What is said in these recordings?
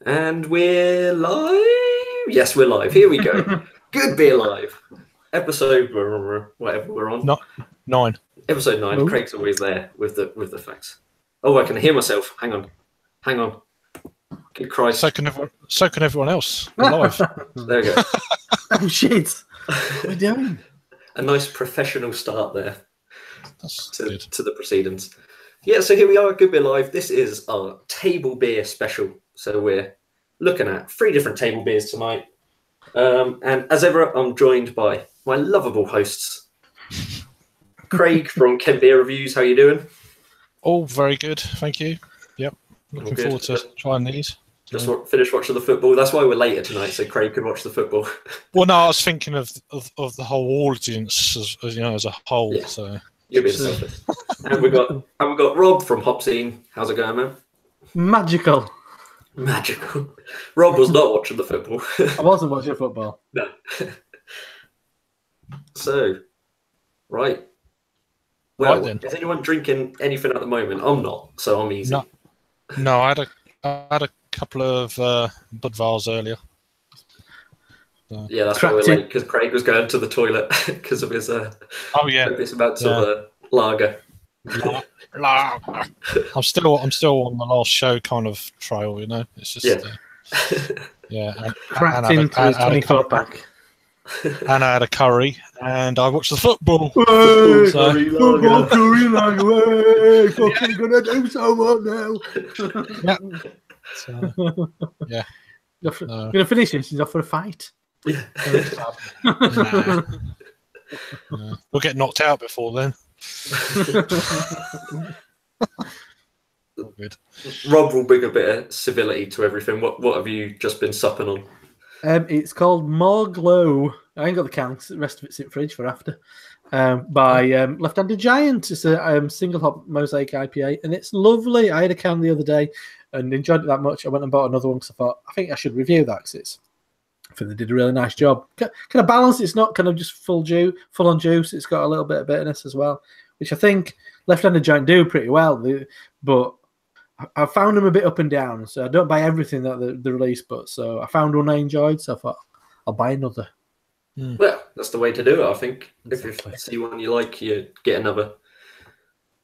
And we're live? Yes, we're live. Here we go. Good Beer Live. Episode, whatever we're on. Not 9. Episode 9. Ooh. Craig's always there with the facts. Oh, I can hear myself. Hang on. Good Christ. So can everyone else. We're live. There we go. Oh, shit. What are we doing? A nice professional start there. That's to good. To the proceedings. Yeah, so here we are, Good Beer Live. This is our table beer special. So we're looking at 3 different table beers tonight. And as ever, I'm joined by my lovable hosts. Craig from Kent Beer Reviews. How you doing? All very good, thank you. Yep, looking forward to trying these. Just finished watching the football. That's why we're later tonight, so Craig could watch the football. Well, no, I was thinking of the whole audience as a whole. Yeah. So you're being selfish. And we got Rob from HopZine. How's it going, man? Magical. Rob was not watching the football. I wasn't watching football. No. So, right. Well, then. Is anyone drinking anything at the moment? I'm not, so I'm easy. No, I had a couple of Budvars earlier. So. Yeah, that's why we're late, because Craig was going to the toilet because of his this amounts of lager. I'm still on the last show kind of trail, you know. It's just cracked into his 24 pack. And I had a curry, and I watched the football. Curry lager, fucking gonna do so much now. Yeah. Gonna finish this. He's off for a fight. Yeah. Nah. We'll get knocked out before then. Good. Rob will bring a bit of civility to everything. What have you just been supping on? It's called More Glow. I ain't got the cans. The rest of it's in fridge for after. By Left-Handed Giant. It's a single hop mosaic IPA, and it's lovely. I had a can the other day and enjoyed it that much. I went and bought another one because I thought I think I should review that because I think they did a really nice job. Kind of balanced. It's not kind of just full on juice. It's got a little bit of bitterness as well, which I think Left-Handed Giant do pretty well. But I found them a bit up and down, so I don't buy everything that they release. But so I found one I enjoyed, so I thought I'll buy another. Well, that's the way to do it, I think. Exactly. If you see one you like, you get another.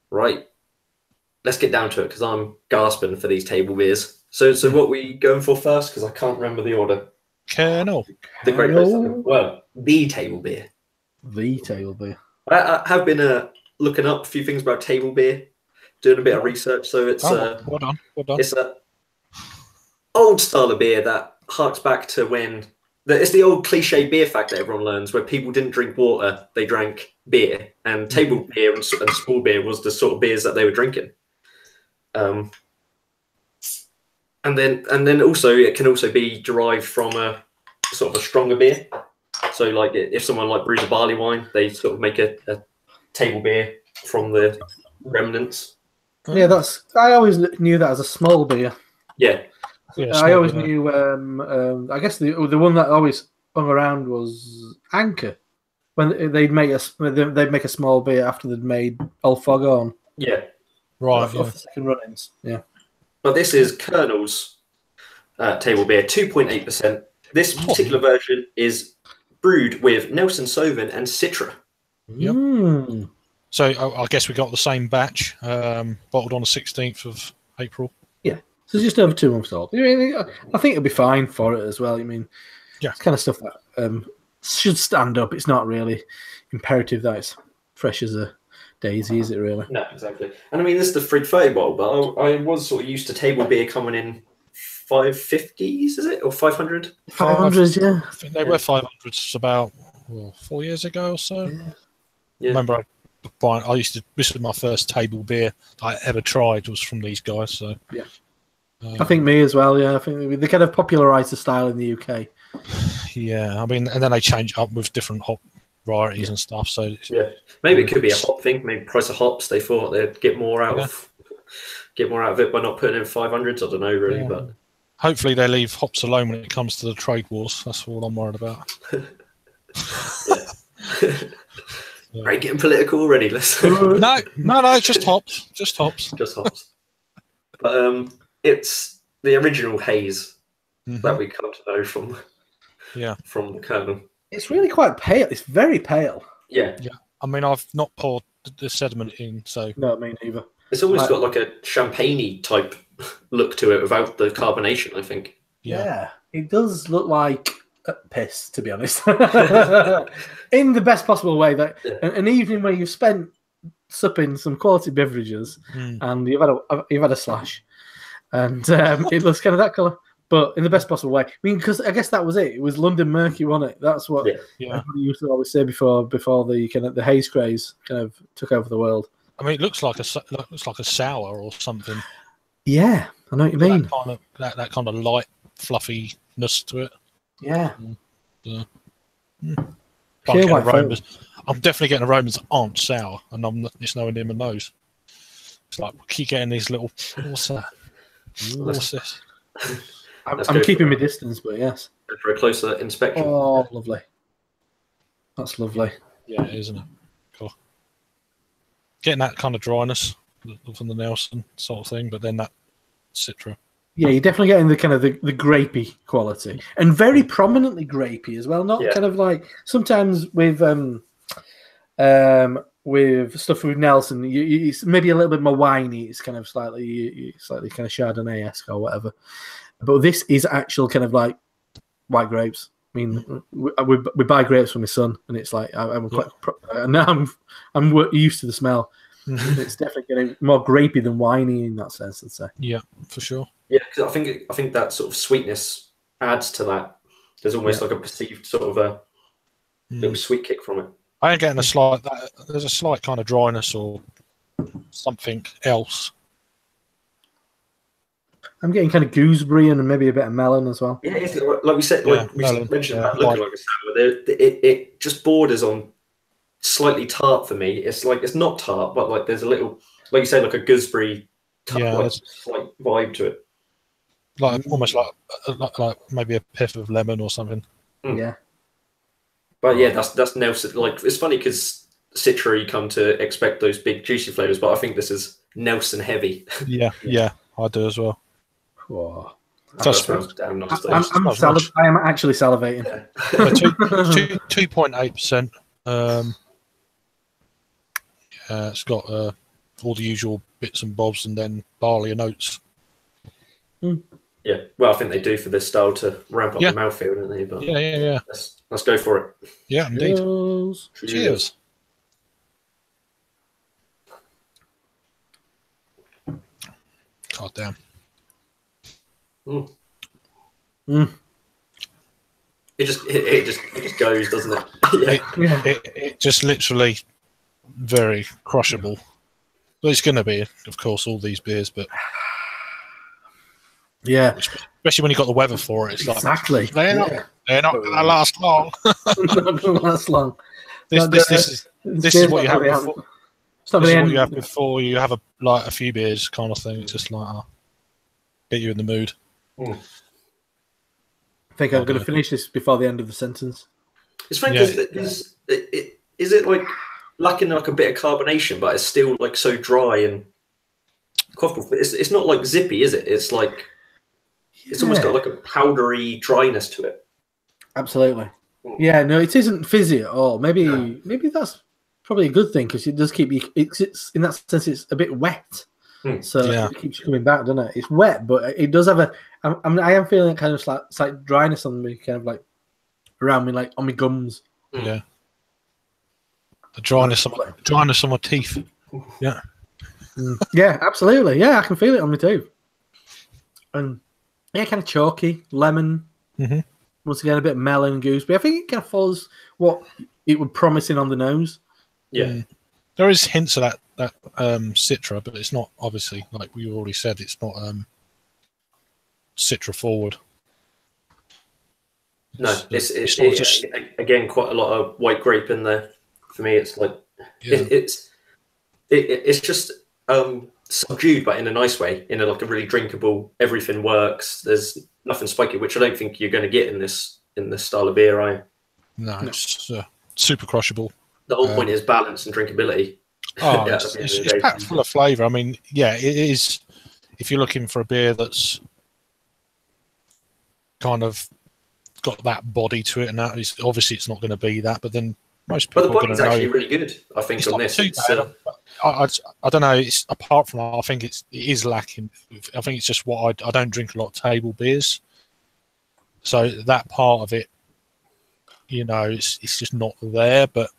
Right. Let's get down to it because I'm gasping for these table beers. So what we going for first? Because I can't remember the order. Kernel. The great place. Well, the table beer. The table beer. I have been looking up a few things about table beer, doing a bit of research. So it's well done. It's an old style of beer that harks back to when it's the old cliche beer fact that everyone learns, where people didn't drink water, they drank beer, and table beer and small beer was the sort of beers that they were drinking. And then also it can also be derived from a sort of a stronger beer. So like if someone like brews a barley wine, they sort of make a table beer from the remnants. Yeah, I always knew that as a small beer. Yeah. I always knew. I guess the one that always hung around was Anchor, when they'd make a small beer after they'd made Old Foghorn. Yeah. Right. Off the second run-ins. Yeah. But this is Kernel's table beer, 2.8%. This particular version is brewed with Nelson Sauvin and Citra. Yep. So I guess we got the same batch, bottled on the 16th of April. Yeah, so just over 2 months old. I think it'll be fine for it as well. I mean, it's kind of stuff that should stand up. It's not really imperative that it's fresh as a daisy, is it really? No, exactly. And I mean, this is the Frig 30 bottle, but I was sort of used to table beer coming in 550s, is it? Or 500? 500s, yeah. I think they were 500s about 4 years ago or so. Yeah. Remember, this was my first table beer I ever tried was from these guys. So yeah, I think me as well. Yeah, I think they kind of popularised the style in the UK. Yeah, I mean, and then they changed up with different hop varieties and stuff. So yeah, maybe it could be a hop thing. Maybe price of hops. They thought they'd get more out of it by not putting in 500s. I don't know really, but hopefully they leave hops alone when it comes to the trade wars. That's all I'm worried about. Right, getting political already. No, just hops. Just hops. But it's the original haze that we come to know from from the Kernel. It's really quite pale. It's very pale. Yeah. I mean, I've not poured the sediment in, so No, me neither. It's almost got like a champagne-y type look to it without the carbonation, I think. Yeah, it does look like piss, to be honest. In the best possible way. That an evening where you've spent supping some quality beverages and you've had a slash, and it looks kind of that colour, but in the best possible way. I mean, because I guess that was it. It was London murky, wasn't it? That's what everybody used to always say before the kind of the haze craze kind of took over the world. I mean, it looks like a sour or something. Yeah, I know what you mean. That kind of light fluffiness to it. Yeah. Pure white aromas. I'm definitely getting aromas that aren't sour, and I'm just nowhere near my nose. It's like we keep getting these little. What's that? What's this? I'm keeping my distance, but yes. For a closer inspection. Oh, lovely. That's lovely. Yeah, isn't it? Cool. Getting that kind of dryness from the Nelson sort of thing, but then that Citra. Yeah, you're definitely getting the kind of the grapey quality, and very prominently grapey as well. Not kind of like sometimes with stuff with Nelson, it's maybe a little bit more winey. It's kind of slightly kind of Chardonnay-esque or whatever. But this is actual kind of like white grapes. I mean, we buy grapes for my son, and it's like I'm quite. Now I'm used to the smell. It's definitely getting more grapey than winey in that sense, I'd say. Yeah, for sure. Yeah, because I think that sort of sweetness adds to that. There's almost like a perceived sort of a little sweet kick from it. I am getting there's a slight kind of dryness or something else. I'm getting kind of gooseberry and maybe a bit of melon as well. Yeah, like we said, we mentioned that looking like a sour. It just borders on slightly tart for me. It's like it's not tart, but like there's a little, like you say, like a gooseberry slight vibe to it. Like almost like maybe a piff of lemon or something. Yeah. But yeah, that's Nelson. Like it's funny because Citra you come to expect those big juicy flavors, but I think this is Nelson heavy. Yeah, I do as well. Whoa. Damn nice. I am actually salivating. 2.8%. It's got all the usual bits and bobs, and then barley and oats. Yeah, well, I think they do for this style to ramp up the mouthfeel, don't they? But yeah. Let's go for it. Yeah, indeed. Cheers. God damn. It just goes, doesn't it? It just literally very crushable. Well, it's going to be, of course, all these beers, but yeah, especially when you got the weather for it, it's exactly. Like they're not going to last long. Not going to last long. This is what you have before. This is what you have before you have a few beers, kind of thing. It's just like get you in the mood. I think I'm going to finish this before the end of the sentence. It's funny because is it like lacking like a bit of carbonation, but it's still like so dry and quaffable. It's not like zippy, is it? It's like it's almost got like a powdery dryness to it. Absolutely. Yeah, no, it isn't fizzy at all. Maybe that's probably a good thing because it does keep you. It's in that sense, it's a bit wet. So it keeps you coming back, doesn't it? It's wet, but it does have a. I am feeling kind of slight dryness on me, kind of like around me, like on my gums. Yeah. The dryness on my teeth. Yeah. Yeah, absolutely. Yeah, I can feel it on my tooth. And yeah, kind of chalky, lemon. Once again, a bit of melon, gooseberry. I think it kind of follows what it would promising on the nose. Yeah. There is hints of that Citra, but it's not, obviously, like we already said, it's not Citra forward. No, it's again quite a lot of white grape in there. For me, it's like it's just subdued, but in a nice way, in a really drinkable. Everything works. There's nothing spiky, which I don't think you're going to get in this style of beer. No, it's super crushable. The whole point is balance and drinkability. Oh, it's packed full of flavour. I mean, yeah, it is. If you're looking for a beer that's kind of got that body to it, and that is obviously it's not going to be that. But then most But people the are going body's to know actually really good, I think, it's on not this. too It's, bad. I don't know. It's apart from that, I think it is lacking. I think it's just what I don't drink a lot of table beers, so that part of it, you know, it's just not there. But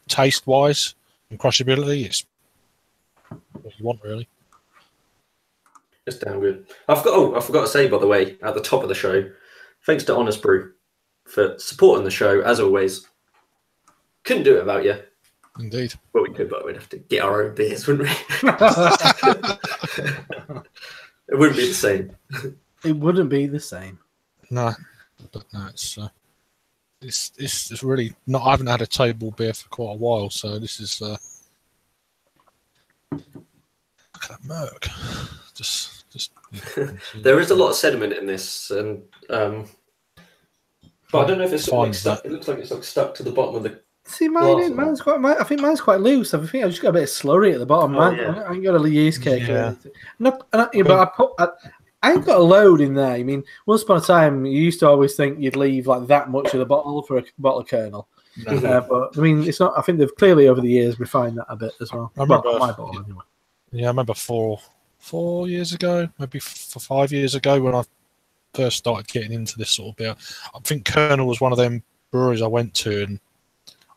taste wise and crushability, it's what you want really. it's damn good. I forgot to say, by the way, at the top of the show, thanks to Honest Brew for supporting the show, as always. Couldn't do it without you. Indeed. Well, we could, but we'd have to get our own beers, wouldn't we? It wouldn't be the same. It wouldn't be the same. No, but no, it's really not. I haven't had a table beer for quite a while, so this is. Look at that murk. Just. There is a lot of sediment in this, and but I don't know if it's sort of like stuck. It looks like it's like stuck to the bottom of the. See, mine's quite. I think mine's quite loose. I think I've just got a bit of slurry at the bottom. I ain't got a yeast cake. Yeah. But I ain't got a load in there. I mean, once upon a time, you used to always think you'd leave like that much of the bottle for a bottle of Kernel. But I mean, it's not. I think they've clearly over the years refined that a bit as well. My bottle anyway. Yeah, I remember 4 years ago, maybe 5 years ago, when I first started getting into this sort of beer. I think Kernel was one of them breweries I went to, and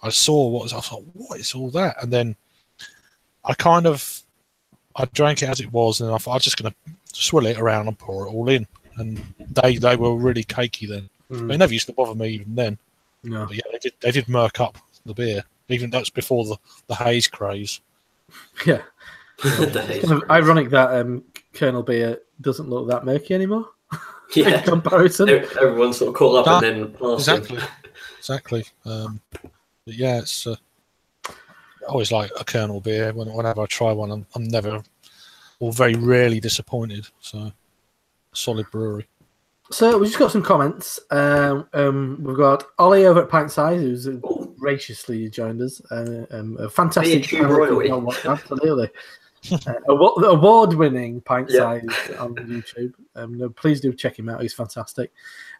I saw I was like, what is all that? And then I drank it as it was, and I thought I'm just going to swill it around and pour it all in. And they were really cakey then. They never used to bother me even then. No. But yeah, they did murk up the beer. Even that's before the haze craze. Yeah. It's kind of ironic that Kernel beer doesn't look that murky anymore. Yeah. In comparison. Everyone's sort of caught up and then Exactly. But yeah, it's I always like a Kernel beer. Whenever I try one, I'm never, or very rarely, disappointed. So, solid brewery. So we just got some comments. We've got Ollie over at Pint Size, who's graciously joined us. A fantastic channel. Absolutely. Award-winning Pint Size on YouTube. No, please do check him out. He's fantastic.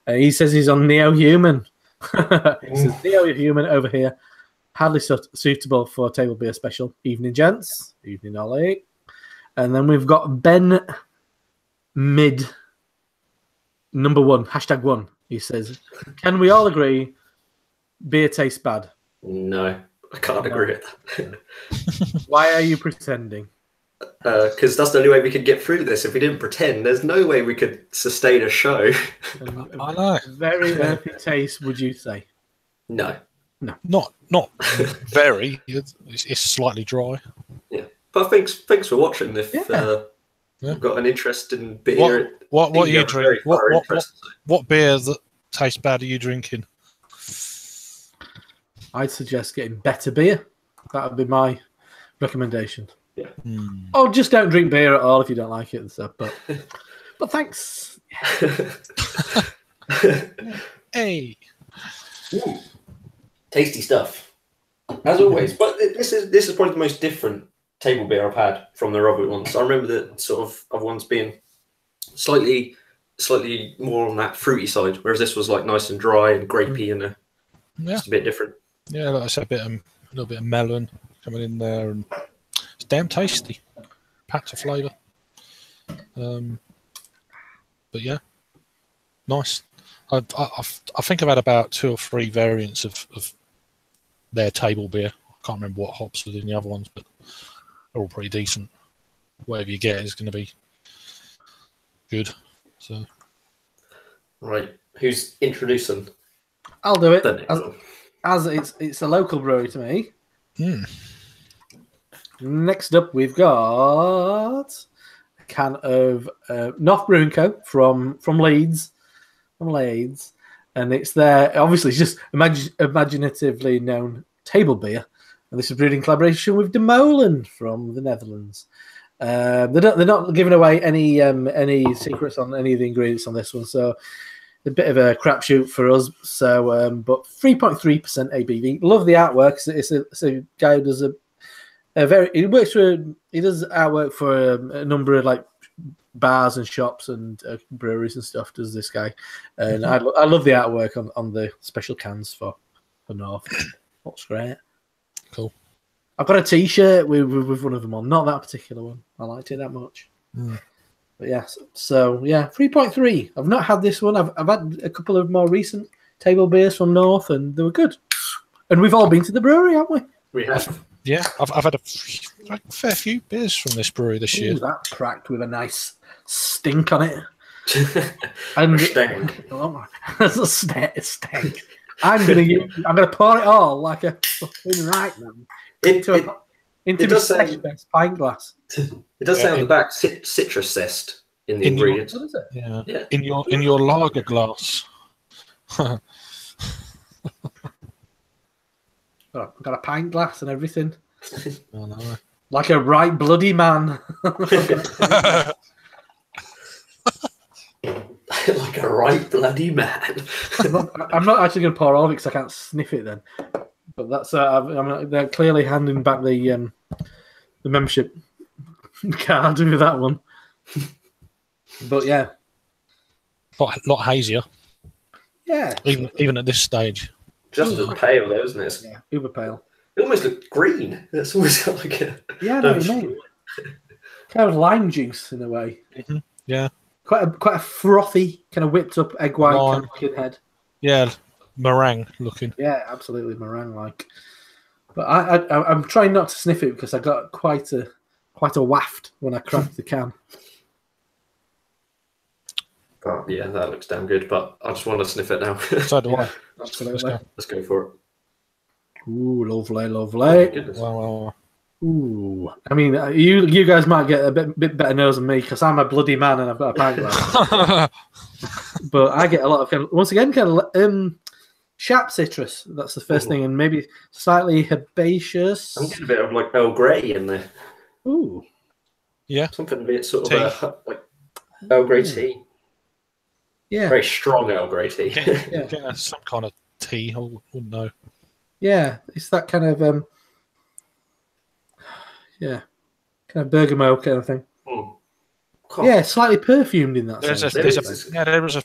He says he's on Neo Human. He says Neo Human over here. Hardly suitable for a table beer special. Evening, gents. Evening, Ollie. And then we've got Ben Mid. Number 1, #1. He says, can we all agree beer tastes bad? No, I can't agree with that. Why are you pretending? Because that's the only way we could get through this. If we didn't pretend, there's no way we could sustain a show. I know. Very earthy taste, would you say? No. Not very. It's slightly dry. Yeah, but thanks for watching. If you've got an interest in beer, what are you drinking? What beer that tastes bad are you drinking? I'd suggest getting better beer. That would be my recommendation. Yeah. Or just don't drink beer at all if you don't like it and stuff. But thanks. Hey. Ooh. Tasty stuff, as always. But this is probably the most different table beer I've had from the Robert ones. I remember the sort of other ones being slightly more on that fruity side, whereas this was like nice and dry and grapey and just a bit different. Yeah, like I said, a little bit of melon coming in there, and it's damn tasty. Packs of flavour. But yeah, nice. I think I've had about 2 or 3 variants of their table beer. I can't remember what hops were in the other ones, but they're all pretty decent. Whatever you get is going to be good. So, right, who's introducing? I'll do it. As it's a local brewery to me. Next up, we've got a can of North Brewing Co. from Leeds. And it's their, obviously, it's just imaginatively known table beer. And this is brewed in collaboration with De Molen from the Netherlands. They're not giving away any secrets on any of the ingredients on this one, so a bit of a crapshoot for us. So, but 3.3% ABV. Love the artwork. It's a guy who does he does artwork for a number of like bars and shops and breweries and stuff. Does this guy? And I love the artwork on the special cans for North. Looks great. Cool. I've got a T-shirt with one of them on. Not that particular one. I liked it that much. But yes, so yeah, 3.3. I've not had this one. I've had a couple of more recent table beers from North, and they were good. And we've all been to the brewery, haven't we? We have. Yeah, I've had a fair few beers from this brewery this year. That's cracked with a nice stink on it. And Stank. That's a stank. I'm gonna pour it all like a fucking right man into the say, pint glass. It does say on the back citrus zest in the ingredients. What is it? Yeah. In your lager glass. Got a pint glass and everything. Oh, no. Like a right bloody man. Like a right bloody man. I'm not actually going to pour all of it because I can't sniff it then. But that's they're clearly handing back the membership card with that one. But yeah, lot hazier. Yeah, even at this stage. Just as pale, though, isn't it? Yeah, uber pale. It almost looks green. It's almost got like a... Yeah, I know what you mean. Kind of lime juice in a way. Mm-hmm. Yeah. Quite a frothy, kind of whipped up egg white kind of looking head. Yeah, meringue looking. Yeah, absolutely meringue-like. But I'm trying not to sniff it because I got quite a waft when I cracked the can. Oh, yeah, that looks damn good, but I just want to sniff it now. So do I. Absolutely. Let's go for it. Ooh, lovely. Oh, Wow. Ooh, I mean, you guys might get a bit better nose than me because I'm a bloody man and I've got a pint glass. But I get a lot of once again sharp citrus. That's the first thing, and maybe slightly herbaceous. I'm getting a bit of like Earl Grey in there. Ooh, yeah, something a bit sort of like Earl Grey tea. Yeah, very strong Earl Grey tea. Yeah, some kind of tea. I wouldn't know. Yeah, it's that kind of kind of bergamot kind of thing. Yeah, slightly perfumed in that sense. There was a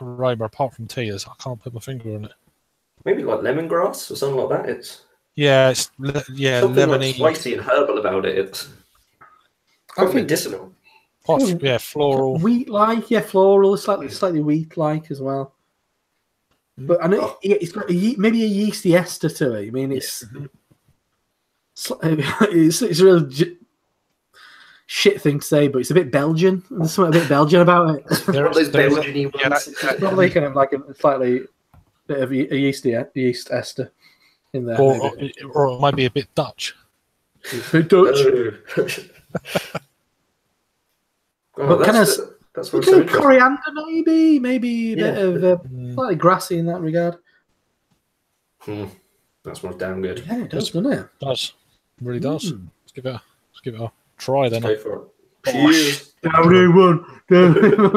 aroma apart from tea. I can't put my finger on it. Maybe like lemongrass or something like that. It's something lemony, like spicy and herbal about it. It's quite medicinal. Floral, wheat-like. Yeah, floral, slightly wheat-like as well. But I know it's got maybe a yeasty ester to it. I mean, it's a real shit thing to say, but it's a bit Belgian. There's something a bit Belgian about it. Those Belgian ones. It's probably kind of like a slightly bit of a yeast ester in there. Or it might be a bit Dutch. Dutch. But kind of that's what's so interesting. Coriander, maybe a bit of slightly grassy in that regard. That's one damn good. Yeah, it does, doesn't it? It does. It really does. Let's give it a try then. Go for it. Cheers. Down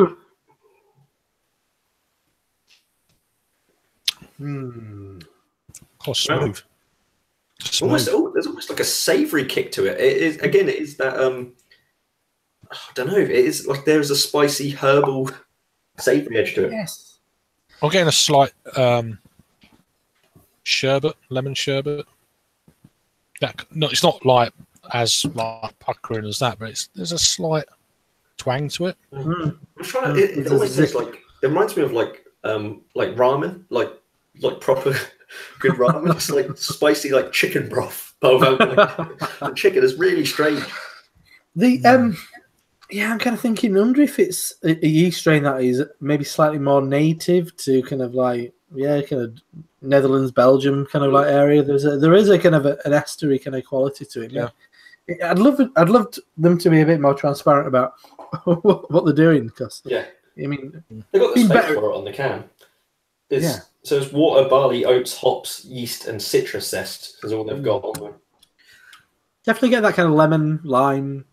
Oh, smooth. There's almost like a savoury kick to it. It is that I don't know. It is like there's a spicy herbal savoury edge to it. Yes. I'm getting a slight lemon sherbet. It's not like as like puckering as that, but there's a slight twang to it. I'm trying to. It always tastes like. It reminds me of like ramen, like proper good ramen. It's like spicy, like chicken broth. The chicken is really strange. I'm kind of thinking. I wonder if it's a yeast strain that is maybe slightly more native to kind of like kind of Netherlands, Belgium kind of like area. There is a kind of an estery kind of quality to it. Yeah. I'd love them to be a bit more transparent about what they're doing because I mean they've got the space for it on the can. So it's water, barley, oats, hops, yeast, and citrus zest is all they've got on there. Definitely get that kind of lemon, lime.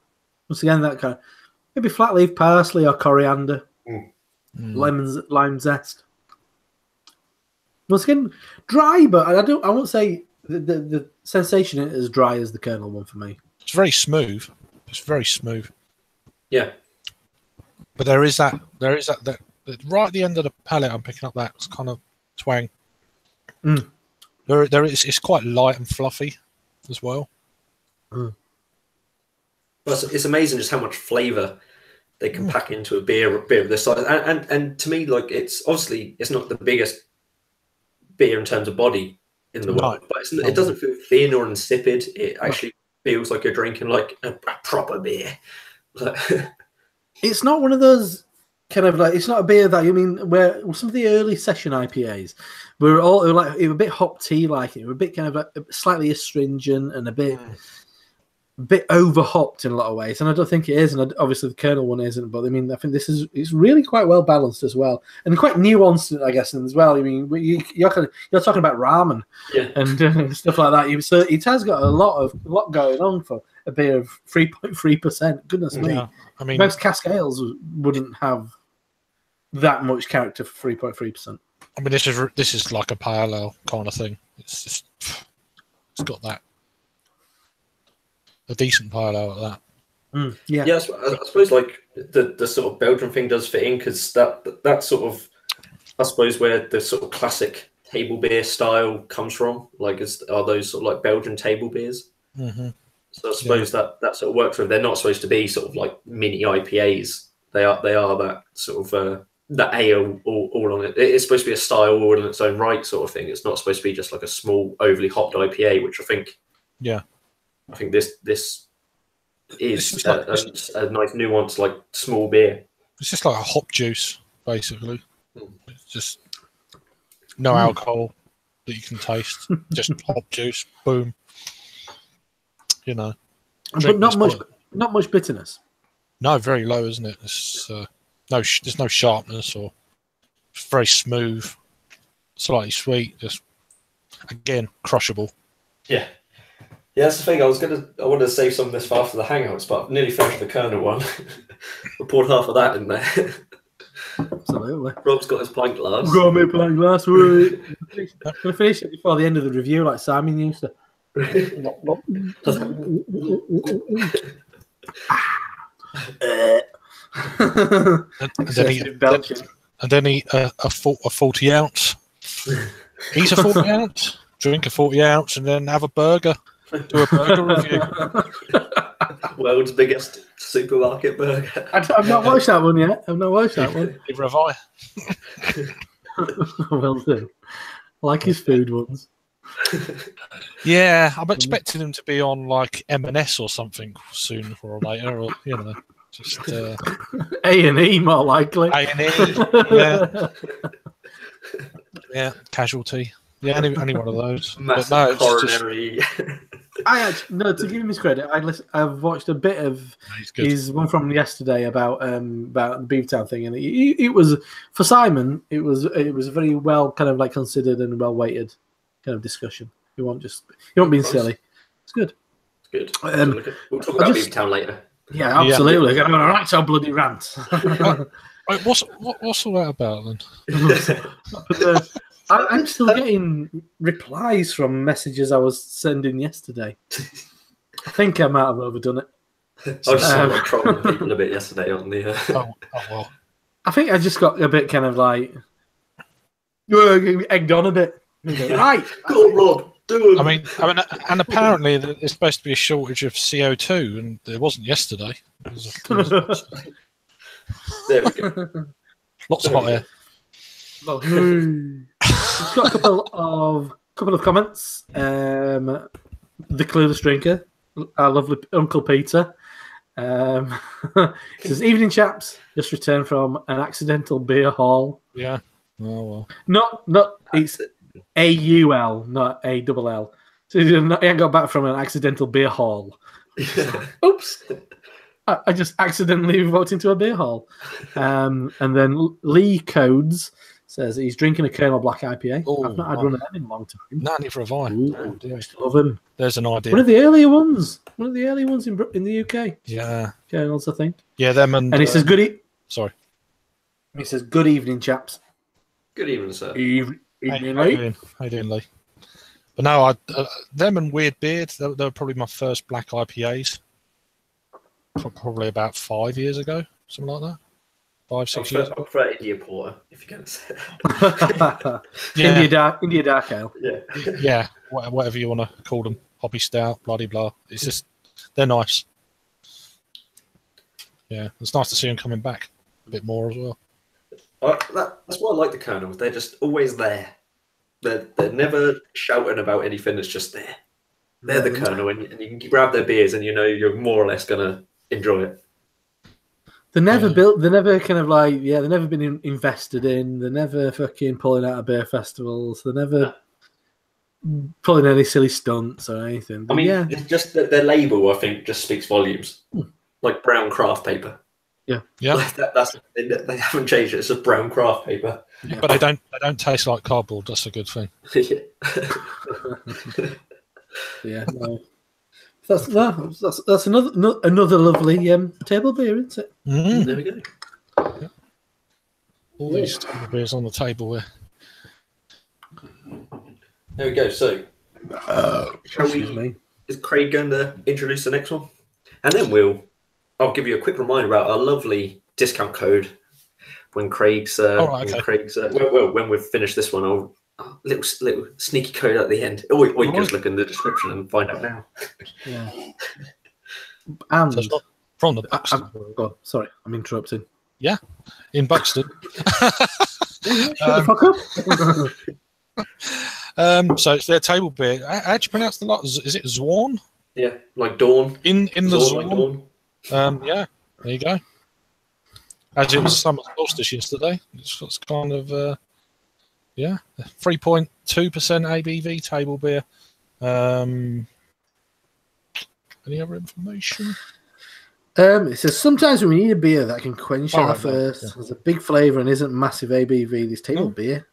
Once again, that kind of maybe flat leaf parsley or coriander, lime zest. Once again, dry, but I won't say the sensation is as dry as the Kernel one for me. It's very smooth. It's very smooth. Yeah. But there is that right at the end of the palate. I'm picking up that kind of twang. There is. It's quite light and fluffy as well. Well, it's amazing just how much flavour they can pack into a beer of this size. And to me, like, it's obviously it's not the biggest beer in terms of body in the world, but it doesn't feel thin or insipid. It actually feels like you're drinking like a proper beer. It's not one of those kind of like, it's not a beer that, where some of the early session IPAs were all like, it was a bit hop tea like, it was a bit kind of like slightly astringent and a bit over hopped in a lot of ways, and I don't think it is, and obviously the Kernel one isn't, but I think it's really quite well balanced as well, and quite nuanced, I guess, as well. You're talking about ramen and stuff like that. So it has got a lot going on for a beer of 3.3%. Goodness me! Most cask ales wouldn't have that much character for 3.3%. This is like a pale ale kind of thing. It's got that. A decent pile out of that. Yeah, I suppose like the sort of Belgian thing does fit in, because that sort of, I suppose, where the sort of classic table beer style comes from. Like, are those sort of like Belgian table beers? So I suppose that sort of works with. They're not supposed to be sort of like mini IPAs. They are that sort of that ale all on it. It's supposed to be a style all in its own right sort of thing. It's not supposed to be just like a small overly hopped IPA, which I think. Yeah. I think this is a nice nuanced, like, small beer. It's just like a hop juice, basically. It's just no alcohol that you can taste. Just hop juice, boom. But not much bitterness. No, very low, isn't it? It's, there's no sharpness, or it's very smooth, slightly sweet. Just again, crushable. Yeah. Yeah, that's the thing. I wanted to save some of this for after the Hangouts, but I've nearly finished the Kernel one. I poured half of that in there. Absolutely. Rob's got his pint glass. Got me a pint glass. We're going to finish it before the end of the review, like Simon used to. and then eat a 40 ounce. Eat a 40 ounce, drink a 40 ounce, and then have a burger. Do a burger review. World's biggest supermarket burger. I've not watched that one yet. Neither have I. Will do. I like his food ones. Yeah, I'm expecting him to be on like M&S or something sooner or later, or just A&E more likely. A&E, yeah. Yeah, Casualty. Yeah, any one of those. Massive coronary. To give him his credit, I've watched a bit of his one from yesterday about the Beavertown thing, and it was, for Simon, it was a very well kind of like considered and well weighted kind of discussion. You won't being silly. It's good. It's good. We'll talk about Beavertown later. Yeah, absolutely. I'm gonna write our bloody rant. What's all that about then? I'm still getting replies from messages I was sending yesterday. I think I might have overdone it. I just started trolling people a bit yesterday on the. Well. I think I just got a bit kind of like egged on a bit. Right, go on, Rob. Do it. And apparently there's supposed to be a shortage of CO2, and there wasn't yesterday. There we go. Lots of hot air. We've got a couple of comments. The Clueless Drinker, our lovely Uncle Peter, says, "Evening, chaps. Just returned from an accidental beer haul." Yeah. Oh well. Not it's AUL, not ALL. So he ain't got back from an accidental beer haul. Oops. I just accidentally walked into a beer hall. And then Lee Codes says he's drinking a Kernel Black IPA. I've not had one of them in a long time. Not neither have I. Ooh, love them. There's an idea. One of the earlier ones in the UK. Yeah. Kernels, I think. Yeah, them and he says good. Sorry. He says good evening, chaps. Good evening, sir. Evening, Lee. How you doing, Lee? But no, them and Weird Beard, they were probably my first black IPAs. Probably about 5 years ago, something like that. 5, 6 years I ago. prefer India Porter, if you're going to say that. Yeah. India Dark Ale. Yeah. Yeah, whatever you want to call them. Hobby Stout, bloody blah. It's just, they're nice. Yeah, it's nice to see them coming back a bit more as well. That's why I like the Kernels. They're just always there. They're never shouting about anything. It's just there. They're the Kernel, and you can grab their beers, and you know you're more or less gonna enjoy it. They're never built. They're never kind of like they've never been invested in. They're never fucking pulling out of beer festivals. They're never pulling any silly stunts or anything. But it's just that their label, I think, just speaks volumes. Like brown craft paper. Yeah. They haven't changed it. It's just brown craft paper. Yeah, but they don't taste like cardboard. That's a good thing. Yeah. No. That's another lovely table beer, isn't it? There we go. Yeah. All these table beers on the table here. There we go. So, is Craig going to introduce the next one? And then I'll give you a quick reminder about our lovely discount code when Craig's when we've finished this one. I'll little sneaky code at the end. Or you can just look in the description and find out now. Yeah. And so it's not from the Buxton. Sorry, I'm interrupting. Yeah, in Buxton. Shut the fuck up. So it's their table beer. How do you pronounce the lot? Is it Zawn? Yeah, like dawn. In the Zawn. Like dawn. Yeah, there you go. As it was summer solstice yesterday. It's kind of 3.2% ABV table beer. Any other information? It says sometimes we need a beer that can quench our thirst. There's a big flavour and isn't massive ABV. This table beer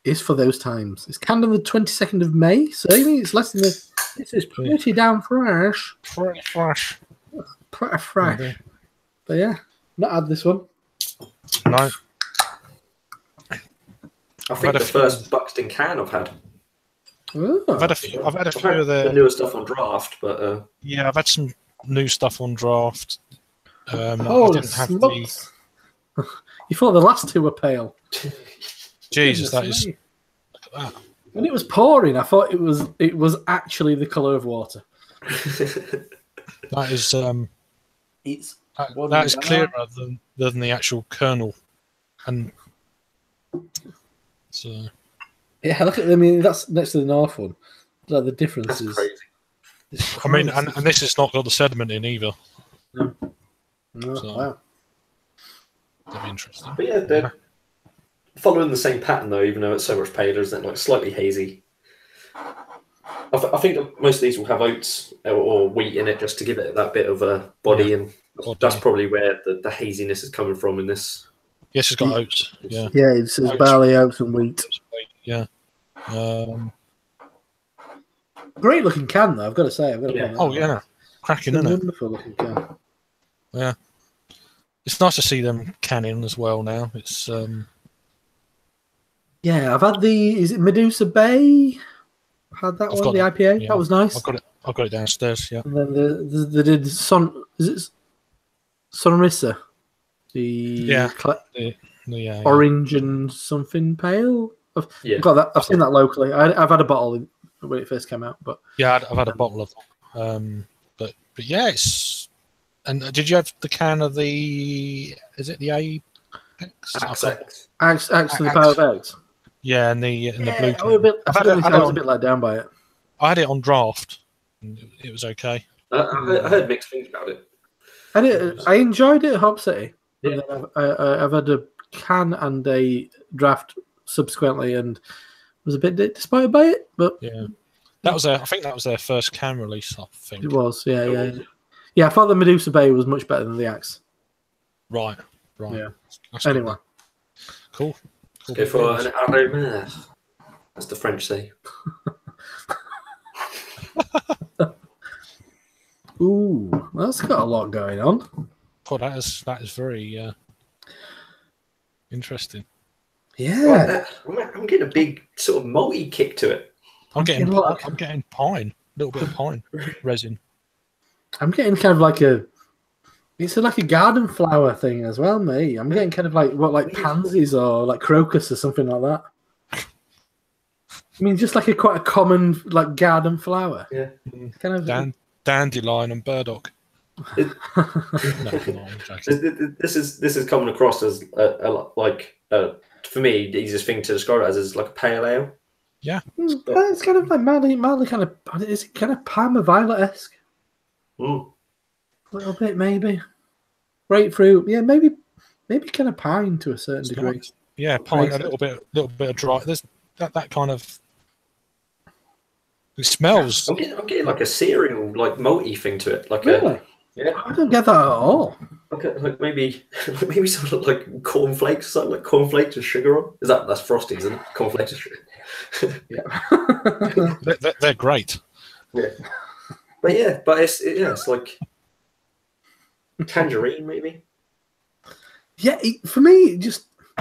is for those times. It's canned on the 22nd of May, so I mean it's less than this is pretty damn fresh. Pretty fresh. Pretty fresh. Okay. But yeah, not had this one. No. I think the first Buxton can I've had. Ooh. I've had a few of the newer stuff on draft, but yeah, I've had some new stuff on draft. Holy smokes! You thought the last two were pale. Jesus, that is. Look at that. When it was pouring, I thought it was actually the colour of water. That is that is clearer than the actual kernel, and so. Yeah, look at. I mean, that's next to the North one. Like the difference is crazy. I mean, and this has not got the sediment in either. No. So, Wow. That'd be interesting. But yeah, they're following the same pattern though, even though it's so much paler, isn't it? Like slightly hazy. I think that most of these will have oats or wheat in it just to give it that bit of a body, and that's probably where the haziness is coming from in this. Yes, it's got oats. Yeah. Yeah, it says barley, oats, and wheat. Yeah. Great looking can, though. I've got to say. Cracking, isn't it? Wonderful looking can. Yeah. It's nice to see them canning as well now. It's yeah, I've had is it Medusa Bay? I've had that one, the IPA. Yeah. That was nice. I've got it downstairs. Yeah. And then they did Sonrisa, the orange and something pale. I've got that. I've seen that locally. I've had a bottle when it first came out, but yeah, I've had a bottle of them. But yeah, it's. And did you have the can of the? Is it the Axe and the Power of Eggs? Yeah, and the blue. I was a bit let down by it. I had it on draft. And it was okay. I heard mixed things about it. I enjoyed it at Hop City. Yeah. I've had a can and a draft subsequently, and was a bit disappointed by it. But yeah, I think that was their first can release. I think it was. Yeah. I thought the Medusa Bay was much better than the Axe. Right. Yeah. That's anyway, cool. Go for an aroma, as the French say. Ooh, that's got a lot going on. Oh, that is very interesting. Yeah, I'm getting a big sort of malty kick to it. I'm getting pine, a little bit of pine resin. I'm getting kind of like a It's like a garden flower thing as well, mate. I'm getting kind of like pansies or like crocus or something like that. I mean, just like quite a common like garden flower. Yeah. Kind of dandelion and burdock. It, No, come on, Jackson. this is coming across as for me the easiest thing to describe it as is like a pale ale. Yeah, it's kind of like mildly kind of. Is it kind of Parma Violet-esque? Mm. A little bit, maybe. Grapefruit, yeah, maybe kind of pine to a certain degree. Nice. Yeah, pine, a little bit of dry. There's that kind of. It smells. I'm getting like a cereal, like malty thing to it. Like Really? Yeah. I don't get that at all. Like maybe something like cornflakes, something like cornflakes with sugar on. That's Frosties, isn't it? Cornflakes with sugar. Yeah. They're great. Yeah. But it's like tangerine, maybe. Yeah, for me,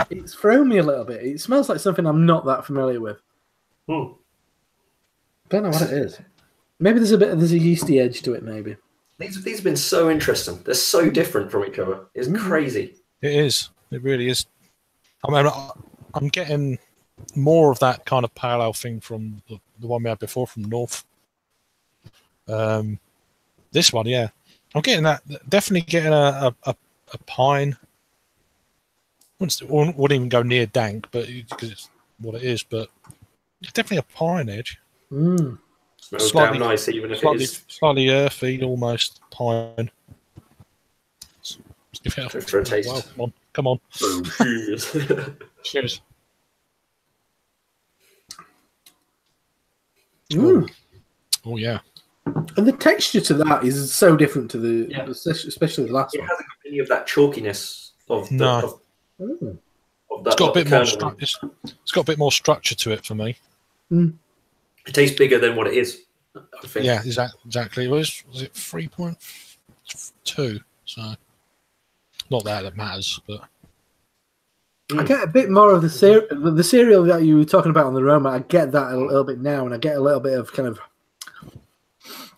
it's thrown me a little bit. It smells like something I'm not that familiar with. Don't know what it is. Maybe there's a yeasty edge to it. Maybe These have been so interesting. They're so different from each other. It's crazy. It is. It really is. I mean, I'm getting more of that kind of pale ale thing from the one we had before from North. This one, yeah, I'm getting that. Definitely getting a pine. Wouldn't even go near dank, but because it's what it is. But it's definitely a pine edge. Smells damn nice, even if it is slightly earthy, almost pine. Let's give it for a taste. Wow, come on. Oh, cheers. Cheers. Oh yeah. And the texture to that is so different to especially the last one. It hasn't got any of that chalkiness of the. No. Of that, it's got a bit more. It's got a bit more structure to it for me. It tastes bigger than what it is, I think. Yeah, exactly. Was it 3.2? So not that matters, but I get a bit more of the cereal that you were talking about on the aroma. I get that a little bit now, and I get a little bit of kind of.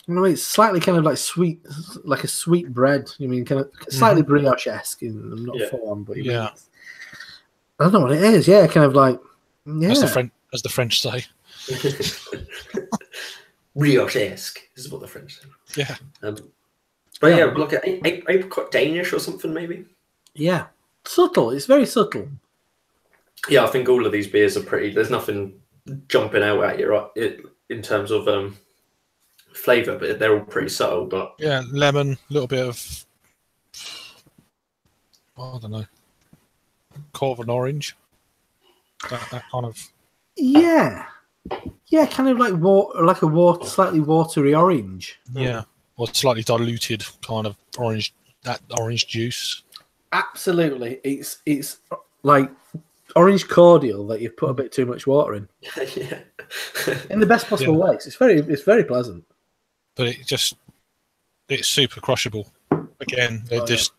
It's slightly kind of like sweet, like a sweet bread. You mean kind of slightly brioche-esque? Not full on, but I don't know what it is. Yeah, kind of like as the French say. Brioche-esque is what the French say. Yeah. But yeah, like apricot Danish or something maybe. Yeah, subtle. It's very subtle. Yeah, I think all of these beers are pretty. There's nothing jumping out at you, right? In terms of flavour, but they're all pretty subtle. But yeah, lemon, a little bit of I don't know, Corvan orange. That kind of. Yeah, kind of like a slightly watery orange. Yeah, or slightly diluted kind of orange. That orange juice. Absolutely, it's like orange cordial that you've put a bit too much water in. Yeah. In the best possible way. It's very pleasant. But it's super crushable. Again, they're just.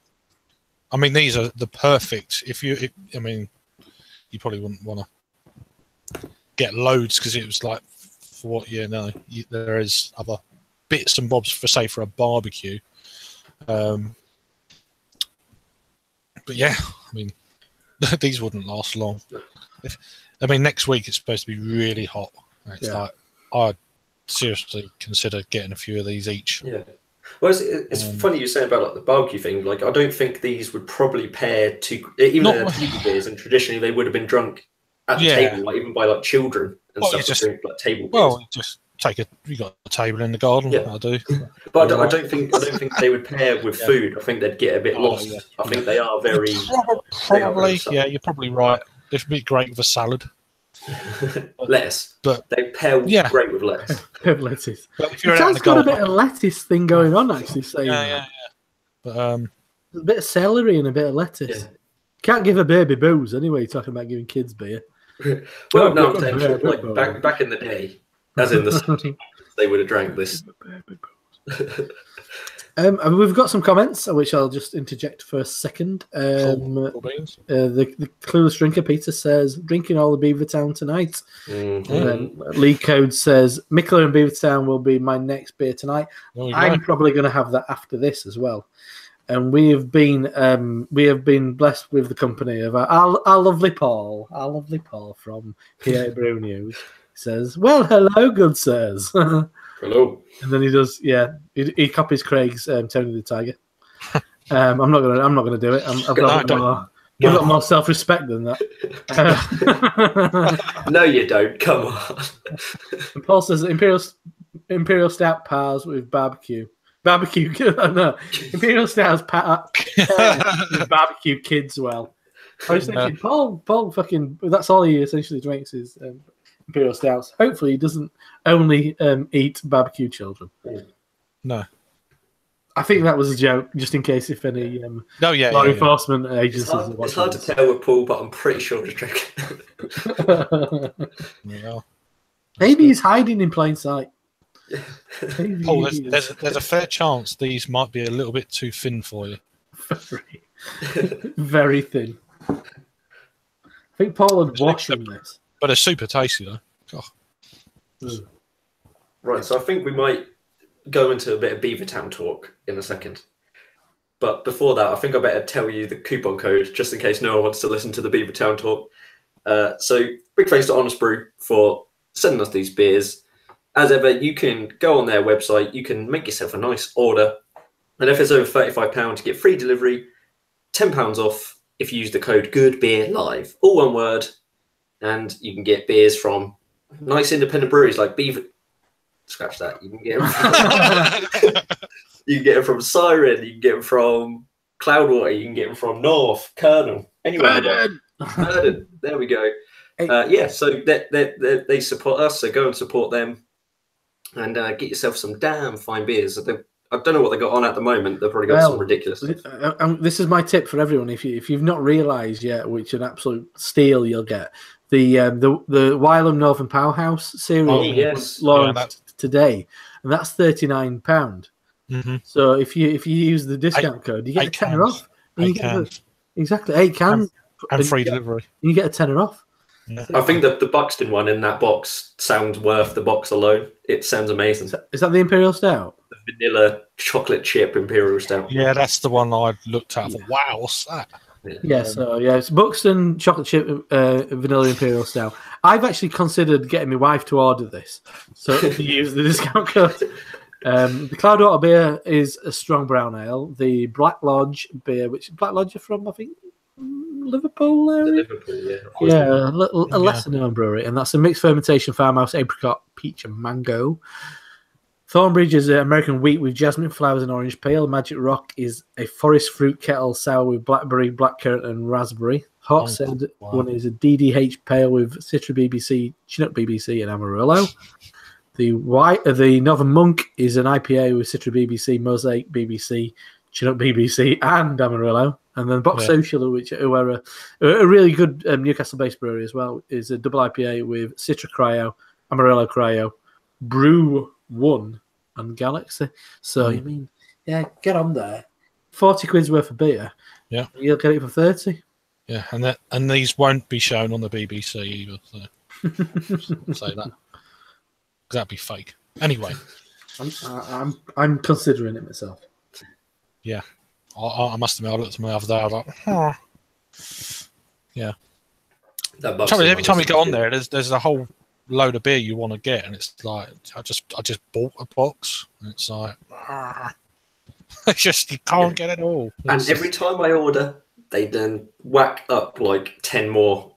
I mean, these are the perfect. You probably wouldn't want to get loads because it was like for what there is other bits and bobs for a barbecue. But yeah, I mean, these wouldn't last long. Next week it's supposed to be really hot. It's like I'd seriously consider getting a few of these each. Yeah. Well, it's funny you say about like the barbecue thing. Like, I don't think these would probably pair to, even though they're table beers, and traditionally they would have been drunk at the table, like even by like children and stuff. Just drink like table beers. Well, just you got a table in the garden. Yeah. I do. But I don't think they would pair with food. I think they get a bit lost. Yeah. I think they are very probably. Yeah, you're probably right. It'd be great with a salad. Lettuce, but they pair great with lettuce. Lettuce. But if you're it has got a bit of lettuce thing going on, actually. Yeah. But a bit of celery and a bit of lettuce. Yeah. Can't give a baby booze anyway. Talking about giving kids beer. Well, no, I'm saying like back in the day, as in the 70s, they would have drank this. We've got some comments, which I'll just interject for a second. The Clueless Drinker Peter says, drinking all the Beavertown tonight. And then Lee Code says, Mickler and Beavertown will be my next beer tonight. I'm probably going to have that after this as well. and we have been blessed with the company of our lovely Paul from PA Brew News. He says, "Well, hello, good sirs." Hello. And then he does, he copies Craig's Tony the Tiger. I'm not gonna do it. I've got more self-respect than that. No, you don't. Come on. And Paul says Imperial Stout pairs with barbecue. No, Imperial Stout with barbecue kids. Well, I was thinking, Paul, fucking. That's all he essentially drinks is Imperial Stouts. Hopefully, he doesn't only eat barbecue children. No. I think that was a joke, just in case if any law enforcement agencies. It's hard to tell with Paul, but I'm pretty sure the trick. Yeah. Maybe he's hiding in plain sight. Paul, there's a fair chance these might be a little bit too thin for you. Very thin. I think Paul would wash in this. But it's super tasty, though. Right, so I think we might go into a bit of Beavertown talk in a second. But before that, I think I better tell you the coupon code, just in case no one wants to listen to the Beavertown talk. So big thanks to Honest Brew for sending us these beers. As ever, you can go on their website, you can make yourself a nice order. And if it's over £35, you get free delivery, £10 off if you use the code GOODBEERLIVE, all one word. And you can get beers from nice independent breweries like Scratch that. You can get them from Siren. You can get them from Cloudwater. You can get them from North, Kernel, anywhere. Burden. There we go. So they support us. So go and support them, and get yourself some damn fine beers. I don't know what they got on at the moment. They've probably got some ridiculous. This is my tip for everyone. If you've not realised yet, which an absolute steal you'll get, the Wylam Northern Powerhouse series launched today, and that's £39. Mm-hmm. So if you use the discount code, you get a tenner off. Exactly, 8 cans and free delivery. You get a tenner off. Yeah. I think that the Buxton one in that box sounds worth the box alone. It sounds amazing. Is that the Imperial Stout? The vanilla chocolate chip Imperial Stout. Yeah, that's the one I looked at. Wow, what's that? It's Buxton chocolate chip vanilla Imperial Stout. I've actually considered getting my wife to order this, so to use the discount code. The Cloudwater beer is a strong brown ale. The Black Lodge beer, which Black Lodge are from, I think, Liverpool area. A lesser known brewery, and that's a mixed fermentation farmhouse apricot, peach, and mango. Thornbridge is American wheat with jasmine flowers and orange pale. Magic Rock is a forest fruit kettle sour with blackberry, blackcurrant, and raspberry. HopZine one is a DDH pale with Citra BBC, Chinook BBC, and Amarillo. The Northern Monk is an IPA with Citra BBC, Mosaic BBC, Chinook BBC, and Amarillo. And then Box Social, who are a really good Newcastle-based brewery as well, is a double IPA with Citra Cryo, Amarillo Cryo, Brew 1, and Galaxy. So, I mean, get on there. 40 quid's worth of beer. Yeah. You'll get it for 30. Yeah, and these won't be shown on the BBC either. So say that. Because that'd be fake. Anyway. I'm considering it myself. Yeah. I must admit, I looked at my other day, I was like, yeah. Every time you go on there, there's a whole load of beer you want to get, and it's like I just bought a box, and it's like it's just you can't get it all. And every time I order, they then whack up like 10 more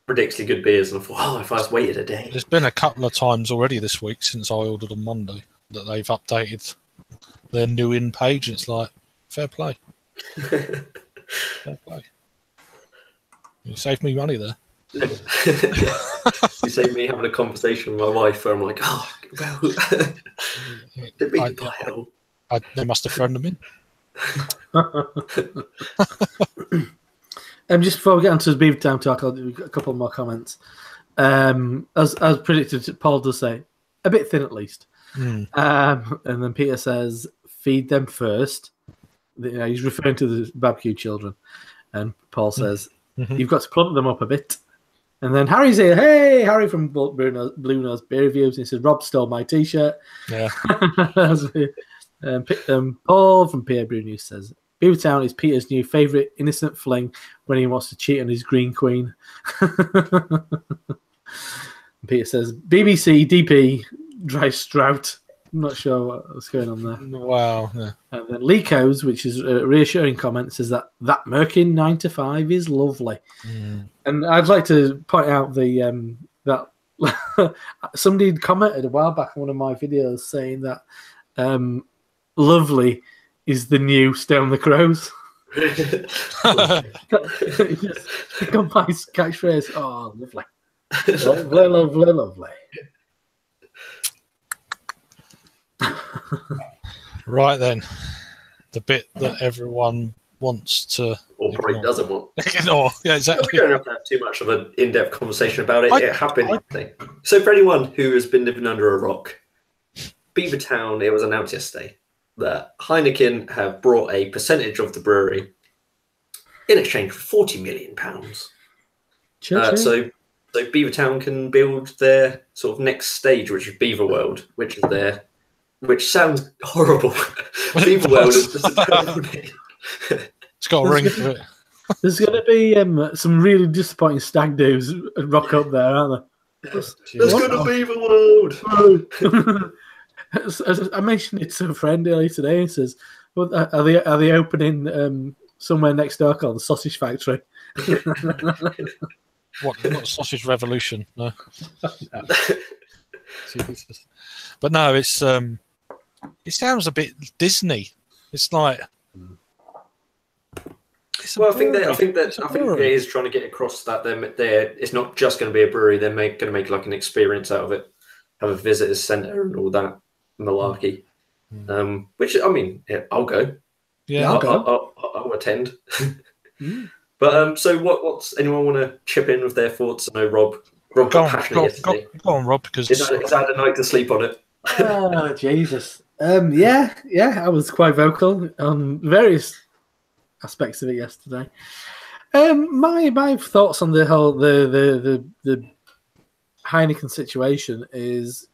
ridiculously good beers, and I thought, if I just waited a day. There's been a couple of times already this week since I ordered on Monday that they've updated their new in page, and it's like fair play. Fair play. You saved me money there. You saved me having a conversation with my wife where I'm like, did we buy it all? They must have thrown them in. Just before we get onto the Beavertown talk, I'll do a couple more comments. As predicted, Paul does say, a bit thin at least. And then Peter says, feed them first. He's referring to the barbecue children. And Paul says, you've got to plump them up a bit. And then Harry's here. Hey, Harry from Blue Nose Beer Reviews. And he says, Rob stole my T-shirt. Yeah. Paul from PA Brew News says, Beavertown is Peter's new favourite innocent fling when he wants to cheat on his green queen. Peter says, BBC, DP, dry strout. I'm not sure what's going on there. Wow. Yeah. And then Leco's, which is a reassuring comment, says that Merkin 9 to 5 is lovely. And I'd like to point out that somebody had commented a while back on one of my videos saying that lovely is the new Stone the Crows. Got my catchphrase. Oh, lovely. Lovely, lovely, lovely. Right then, the bit that everyone wants to, or probably doesn't want. ignore. Yeah, exactly. We don't have to have too much of an in-depth conversation about it. It happened. So for anyone who has been living under a rock, Beavertown, it was announced yesterday that Heineken have brought a percentage of the brewery in exchange for £40 million. So Beavertown can build their sort of next stage, which is Beaver World, which sounds horrible. Beaver World is just a terrible name. It's got a ring to it. There's going to be some really disappointing stag doos rock up there, aren't there? There's going to Beaver World. As I mentioned it to a friend earlier today. He says, "Well, are they opening somewhere next door called the Sausage Factory?" What? Not Sausage Revolution? No. Jesus. But no, it's it sounds a bit Disney. It's like. I think it is trying to get across that it's not just going to be a brewery. They're going to make like an experience out of it, have a visitors centre and all that malarkey. Which I mean, I'll go. Yeah, I'll attend. But so what's anyone want to chip in with their thoughts? I know Rob got passionate yesterday. Go on, Rob, because is that a night to sleep on it? Oh Jesus! Yeah, I was quite vocal on various aspects of it yesterday. My thoughts on the whole the Heineken situation is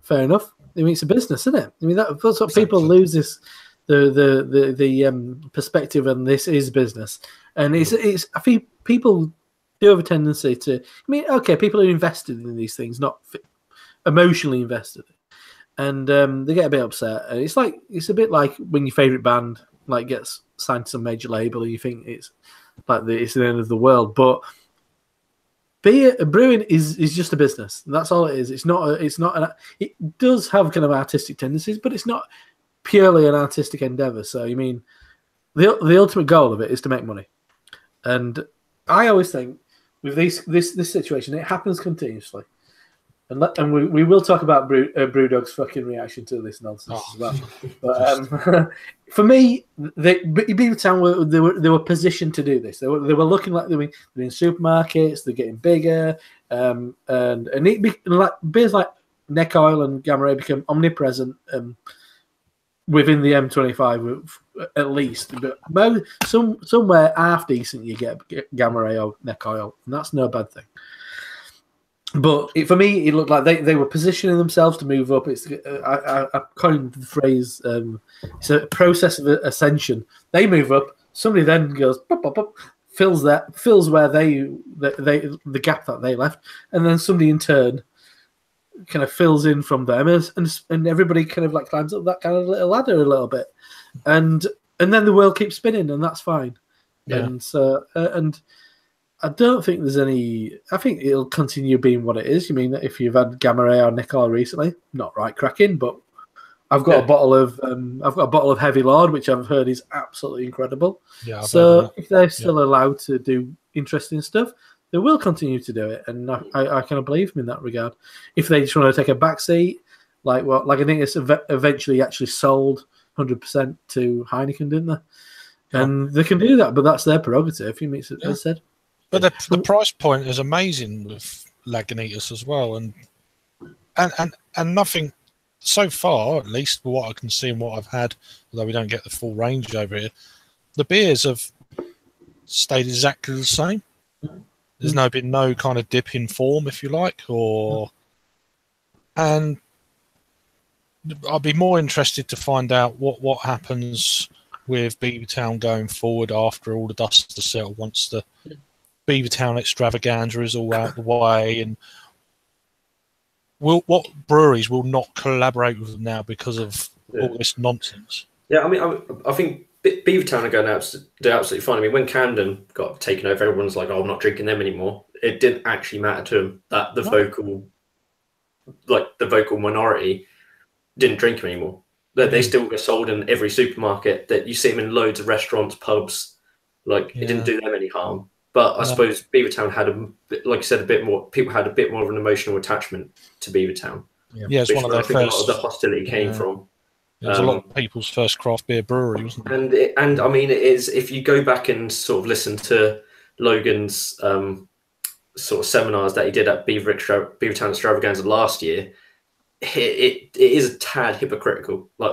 fair enough. I mean, it's a business, isn't it? I mean, that's what people lose this the perspective, and this is business, and it's I think people do have a tendency to. I mean, okay, people are invested in these things, not emotionally invested, and they get a bit upset. And it's a bit like when your favorite band gets signed to some major label, and you think it's it's the end of the world, but brewing is just a business. That's all it is. It does have kind of artistic tendencies, but it's not purely an artistic endeavor. So, I mean, the ultimate goal of it is to make money. And I always think with this situation, it happens continuously. And we will talk about Brewdog's fucking reaction to this nonsense as well. But for me, Beavertown they were positioned to do this. They were looking like they're in supermarkets. They're getting bigger, and beers like Neck Oil and Gamma Ray become omnipresent within the M25 at least. But somewhere half decent you get Gamma Ray or Neck Oil, and that's no bad thing. But for me, it looked like they were positioning themselves to move up. I coined the phrase, it's a process of ascension. They move up, somebody then goes, pop, pop, pop, fills where the gap that they left, and then somebody in turn kind of fills in from them, and everybody kind of climbs up that kind of little ladder a little bit. And then the world keeps spinning, and that's fine. Yeah. And so, and I don't think there's any. I think it'll continue being what it is. You mean if you've had Gamma Ray or Nicole recently, not right cracking, but I've got a bottle of Heavy Lord, which I've heard is absolutely incredible. Yeah. So if they're still allowed to do interesting stuff, they will continue to do it, and I kind of believe them in that regard. If they just want to take a back seat, I think it's eventually actually sold 100% to Heineken, didn't they? And they can do that, but that's their prerogative. You mean, as I said. But the price point is amazing with Lagunitas as well, and nothing so far, at least for what I can see and what I've had, although we don't get the full range over here, the beers have stayed exactly the same. There's been no kind of dip in form, if you like, and I'd be more interested to find out what happens with Beavertown going forward after all the dust has settled, once the Beavertown extravaganza is all out the way, and what breweries will not collaborate with them now because of all this nonsense? Yeah, I mean, I think Beavertown are going to do absolutely fine. I mean, when Camden got taken over, everyone's like, "Oh, I'm not drinking them anymore." It didn't actually matter to them that the vocal minority didn't drink them anymore. That they still get sold in every supermarket. That you see them in loads of restaurants, pubs. Like it didn't do them any harm. But I suppose Beavertown had like I said, a bit more. People had a bit more of an emotional attachment to Beavertown. Yeah, it's one of their first. A lot of the hostility came from. It was a lot of people's first craft beer brewery, wasn't it? And I mean, it is. If you go back and sort of listen to Logan's sort of seminars that he did at Beavertown Extravaganza last year, it is a tad hypocritical. Like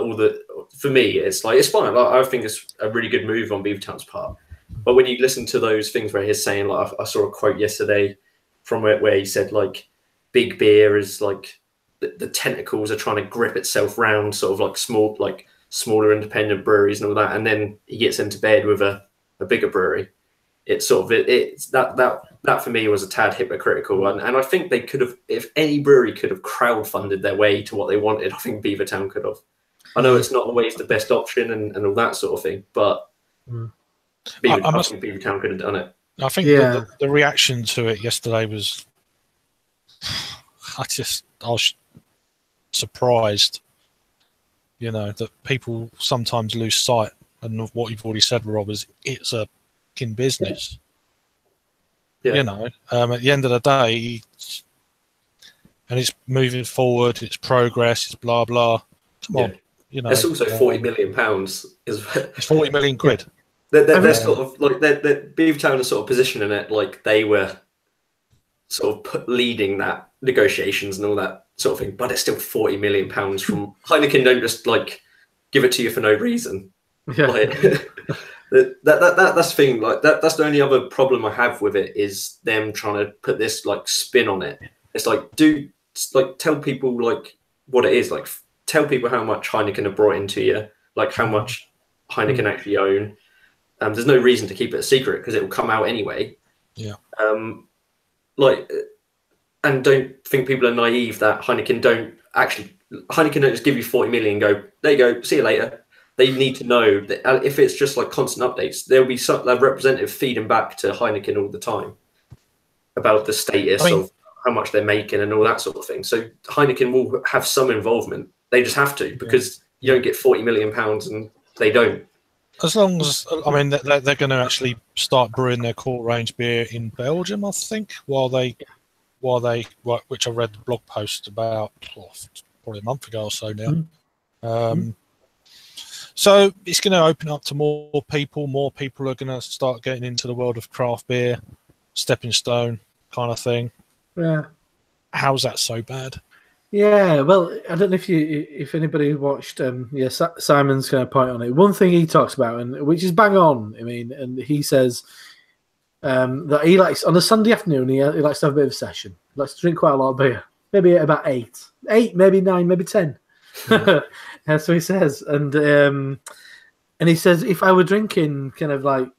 for me, it's like it's fine. Like, I think it's a really good move on Beavertown's part. But when you listen to those things where he's saying, like, I saw a quote yesterday from where he said, like, big beer is like the tentacles are trying to grip itself round sort of like smaller independent breweries and all that, and then he gets into bed with a bigger brewery. It's sort of it's that for me was a tad hypocritical, and I think they could have, if any brewery could have crowdfunded their way to what they wanted, I think Beavertown could have. I know it's not always the best option and all that sort of thing, but I think Beavertown could have done it. I think the reaction to it yesterday was, I was surprised, that people sometimes lose sight, and of what you've already said, Rob, is it's a fucking business. Yeah. At the end of the day, and it's moving forward, it's progress, it's blah blah. Come on, It's also £40 million. It's 40 million quid. They're sort of like Beavertown are sort of positioning it like they were sort of leading that negotiations and all that sort of thing, but it's still £40 million from Heineken. Don't just like give it to you for no reason. Yeah. Like, that's the thing. Like that's the only other problem I have with it, is them trying to put this like spin on it. It's like, tell people like what it is. Like tell people how much Heineken have brought into you, like how much Heineken actually own. There's no reason to keep it a secret because it will come out anyway. Yeah. And don't think people are naive that Heineken don't just give you 40 million and go, there you go, see you later. They need to know that if it's just like constant updates, there'll be some representative feeding back to Heineken all the time about the status of how much they're making and all that sort of thing. So Heineken will have some involvement. They just have to, because you don't get £40 million and they don't. As long as, they're going to actually start brewing their core range beer in Belgium, I think, which I read the blog post about probably a month ago or so now. So it's going to open up to more people. More people are going to start getting into the world of craft beer, stepping stone kind of thing. Yeah. How's that so bad? Yeah, well, I don't know if anybody watched. Simon's going to point on it. One thing he talks about, and which is bang on. And he says that he likes on a Sunday afternoon. He likes to have a bit of a session. He likes to drink quite a lot of beer. Maybe at about 8, maybe 9, maybe 10. That's what he says. And he says, if I were drinking kind of like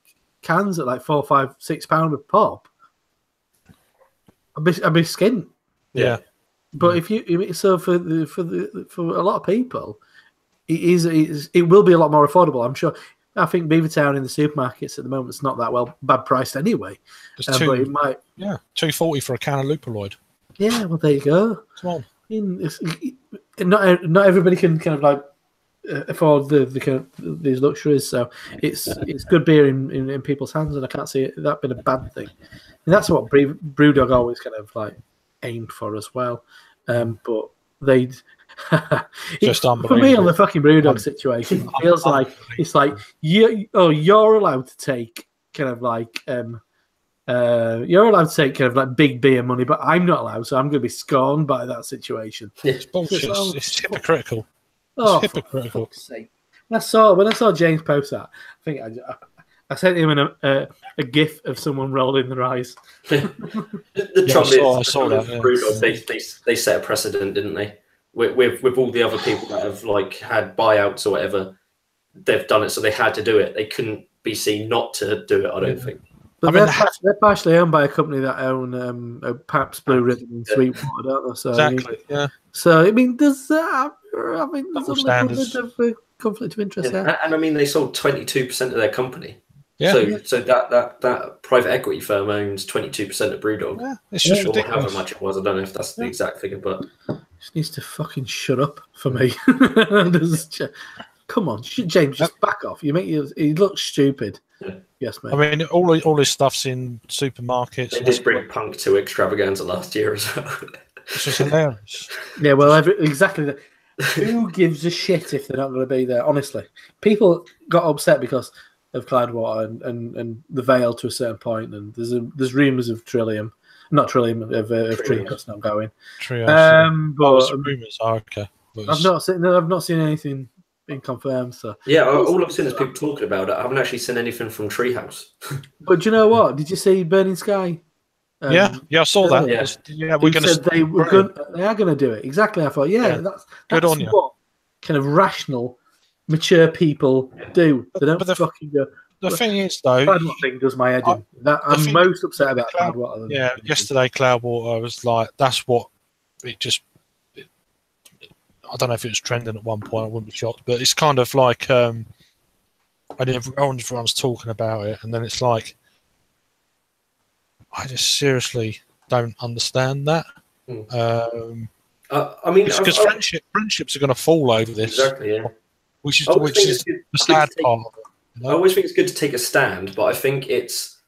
cans at like £4, £5, £6 a pop, I'd be skint. Yeah. But if you for a lot of people, it will be a lot more affordable. I'm sure. I think Beavertown in the supermarkets at the moment is not that bad priced anyway. But it might, £2.40 for a can of Lupoloid. Yeah, well there you go. Come on. Not everybody can kind of like afford the kind of these luxuries, so it's good beer in people's hands, and I can't see that being a bad thing. And that's what Brewdog always kind of like aimed for as well. But they just for me on the fucking Brewdog situation, it feels like it's like you're allowed to take kind of like you're allowed to take kind of like big beer money, but I'm not allowed, so I'm going to be scorned by that situation. It's bullshit. It's hypocritical. Oh, for fuck's sake! When I saw James post that, I think I sent him a gif of someone rolling their eyes. The trouble is, they set a precedent, didn't they? With all the other people that have like had buyouts or whatever, they've done it, so they had to do it. They couldn't be seen not to do it, I don't think. But I mean, they're partially owned by a company that own Pabst Blue Ribbon in Sweetwater, don't they? So, exactly. Yeah. So I mean, there's there's a little bit of conflict of interest there. And I mean, they sold 22% of their company. Yeah. So that private equity firm owns 22% of BrewDog. Yeah, it's just or ridiculous. however much it was. I don't know if that's the exact figure, but Just needs to fucking shut up for me. Come on, James, just back off. He looks stupid. Yeah. Yes, mate. I mean, all this stuff's in supermarkets. they did bring punk to Extravaganza last year as well. It's just hilarious. Yeah, well, exactly that. Who gives a shit if they're not going to be there? Honestly, people got upset because of Cloudwater and the Vale to a certain point, and there's rumours of Trillium, not Trillium of Trios not going. Trios. But rumours. Oh, okay. I've not seen anything being confirmed. So Yeah, all I've seen is people talking about it. I haven't actually seen anything from Treehouse. But do you know what? Did you see Burning Sky? Yeah, I saw that. Yeah. We're going to. They are going to do it. Exactly. I thought, that's Good on you. what kind of rational, mature people do. They don't fucking go. The thing is, though, Cloudwater thing does my head in. I'm most upset about Cloudwater. Yeah, yesterday Cloudwater was like, that's what it just. I don't know if it was trending at one point. I wouldn't be shocked, but it's kind of like, and everyone's talking about it, and then it's like, I just seriously don't understand that. I mean, because friendships are going to fall over this, exactly. Yeah. Which is the sad part of it. You know? I always think it's good to take a stand, but I think it's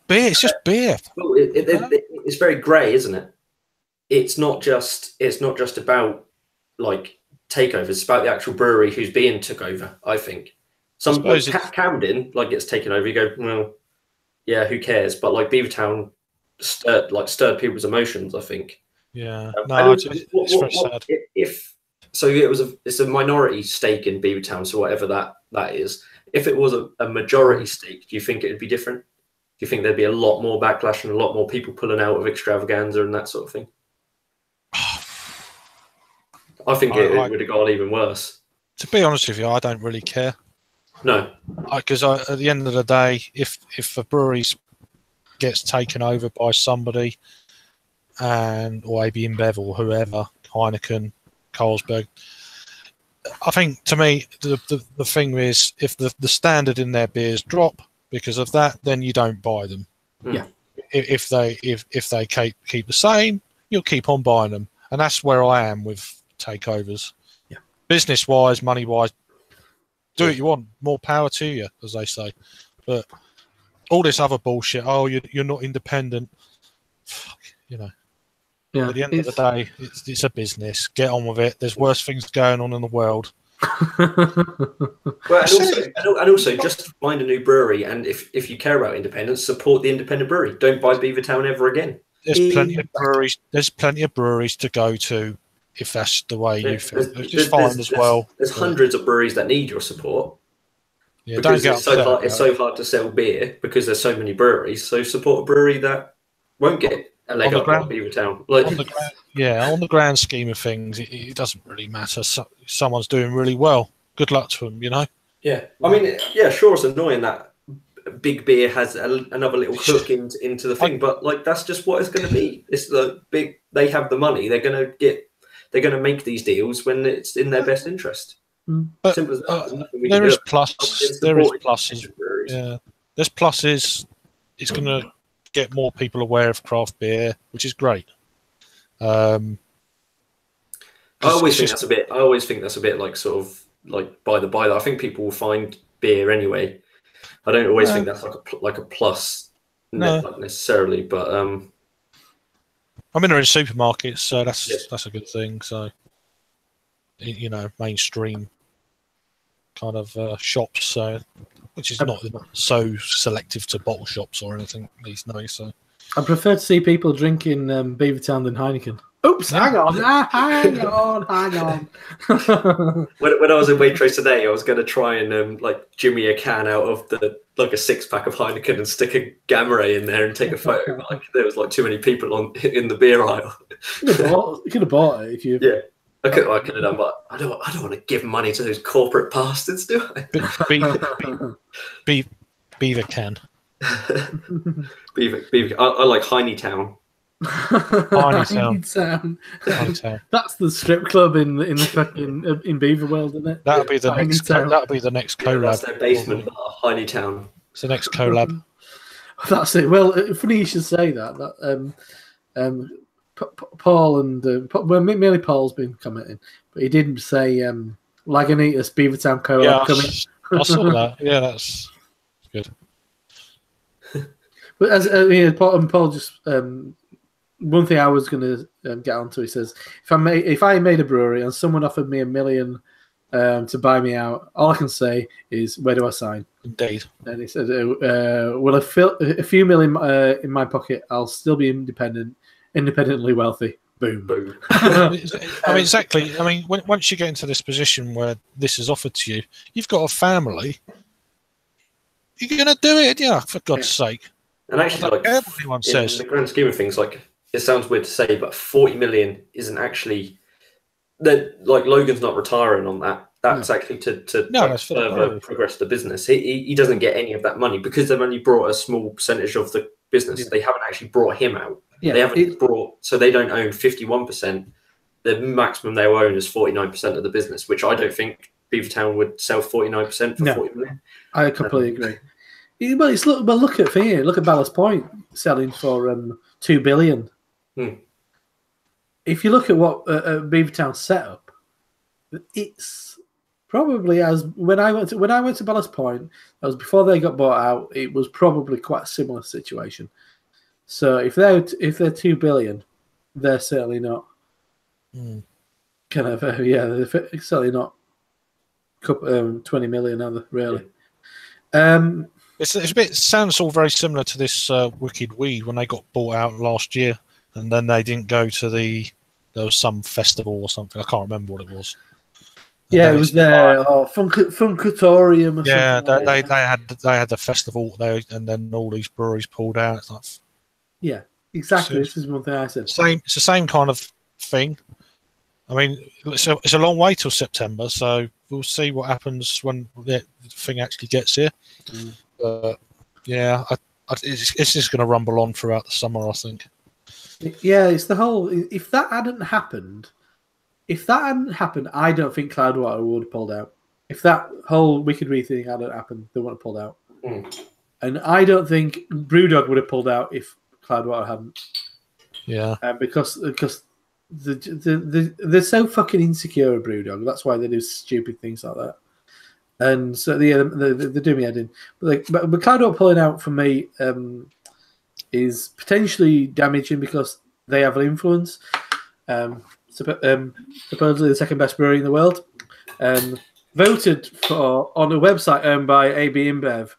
beer. It's just beer. Well, it's very grey, isn't it? It's not just about like takeovers. It's about the actual brewery who's being took over. I think Camden gets taken over. You go, well, yeah, who cares? But like Beavertown stirred people's emotions, I think. Yeah, no, it's very sad. It's a minority stake in Beavertown, so whatever that is. If it was a majority stake, do you think it would be different? Do you think there'd be a lot more backlash and a lot more people pulling out of Extravaganza and that sort of thing? I think it would have gone even worse. To be honest with you, I don't really care. No, because at the end of the day, if a brewery gets taken over by somebody, or AB InBev or whoever, Heineken, Carlsberg, I think to me the thing is, if the standard in their beers drop because of that, then you don't buy them. Yeah. If they keep the same, you'll keep on buying them, and that's where I am with takeovers. Yeah. Business wise, money wise, do what you want. More power to you, as they say. But all this other bullshit. Oh, you're not independent. Fuck, you know. Yeah. At the end of the day, it's a business. Get on with it. There's worse things going on in the world. Well, and also, just find a new brewery, and if you care about independence, support the independent brewery. Don't buy Beavertown ever again. There's plenty of breweries. There's plenty of breweries to go to if that's the way you feel. Just fine as well. There's hundreds of breweries that need your support. Yeah, don't get upset. It's so hard to sell beer because there's so many breweries. So support a brewery that won't get a leg up on Beavertown. On the grand scheme of things, it doesn't really matter. Someone's doing really well. Good luck to them, you know? Yeah. I mean, yeah, sure, it's annoying that big beer has another little hook into the thing, but like that's just what it's going to be. It's the big. They have the money. They're going to make these deals when it's in their best interest. But, simple as that. There is pluses. There is pluses. Yeah, there's pluses. It's going to get more people aware of craft beer, which is great. I always think that's a bit like sort of like by the by. I think people will find beer anyway. I don't always think that's like a plus necessarily, but I mean they're in supermarkets, so that's a good thing. So you know, mainstream kind of shops, so which is not so selective to bottle shops or anything these days. So I prefer to see people drinking Beavertown than Heineken. Oops, hang on. When I was in Waitrose today, I was going to try and like jimmy a can out of a 6-pack of Heineken and stick a Gamma Ray in there and take a photo. Like there was like too many people in the beer aisle. You could have bought it if you. Yeah, I could have done, but I don't want to give money to those corporate bastards, do I? Beaver can. Beaver. I like Hiney Town. Hiney Town. Town. That's the strip club in the fucking in Beaver World, isn't it? That'll be the Hiney next. Town. That'll be the next collab. That's their basement bar, Hiney Town. It's the next collab. That's it. Well, funny you should say that. Paul and well, mainly Paul's been commenting, but he didn't say Lagunitas Beavertown collab coming. I saw that. Yeah, that's good. But as Paul just one thing I was going to get onto. He says, if I made a brewery and someone offered me $1 million to buy me out, all I can say is, where do I sign? Indeed. And he said, well, a few million in my pocket, I'll still be independently wealthy. Boom. Boom. I mean, exactly. I mean, once you get into this position where this is offered to you, you've got a family. You're going to do it, yeah, for God's sake. And actually, like, everyone says, in the grand scheme of things, like, it sounds weird to say, but 40 million isn't actually that. Like, Logan's not retiring on that. That's actually to further progress the business. He doesn't get any of that money because they've only brought a small percentage of the business. Yeah. They haven't actually brought him out. Yeah, they haven't so they don't own 51%. The maximum they will own is 49% of the business, which I don't think Beavertown would sell 49% for 40 million. I completely agree. But look at here. Look at Ballast Point selling for $2 billion. If you look at what Beavertown set up, it's probably when I went to Ballast Point, that was before they got bought out. It was probably quite a similar situation. So if they're $2 billion, they're certainly not kind of they're certainly not 20 million, are they, really? It's a bit sounds all very similar to this Wicked Weed when they got bought out last year, and then they didn't go to there was some festival or something. I can't remember what it was. Yeah, it was there. Funkatorium. Yeah, they had the festival there, and then all these breweries pulled out. It's like, yeah, exactly. This is one thing I said. It's the same kind of thing. I mean, it's a long way till September, so we'll see what happens when the thing actually gets here. Yeah, it's just going to rumble on throughout the summer, I think. Yeah, it's the whole. If that hadn't happened, I don't think Cloudwater would have pulled out. If that whole Wicked Weed thing hadn't happened, they wouldn't have pulled out. And I don't think Brewdog would have pulled out if Cloudwater hadn't. Yeah, because they're so fucking insecure at Brewdog. That's why they do stupid things like that. And so they're doing me head in. But Cloudwater pulling out for me is potentially damaging because they have an influence. Supposedly the second best brewery in the world. Voted for on a website owned by AB InBev.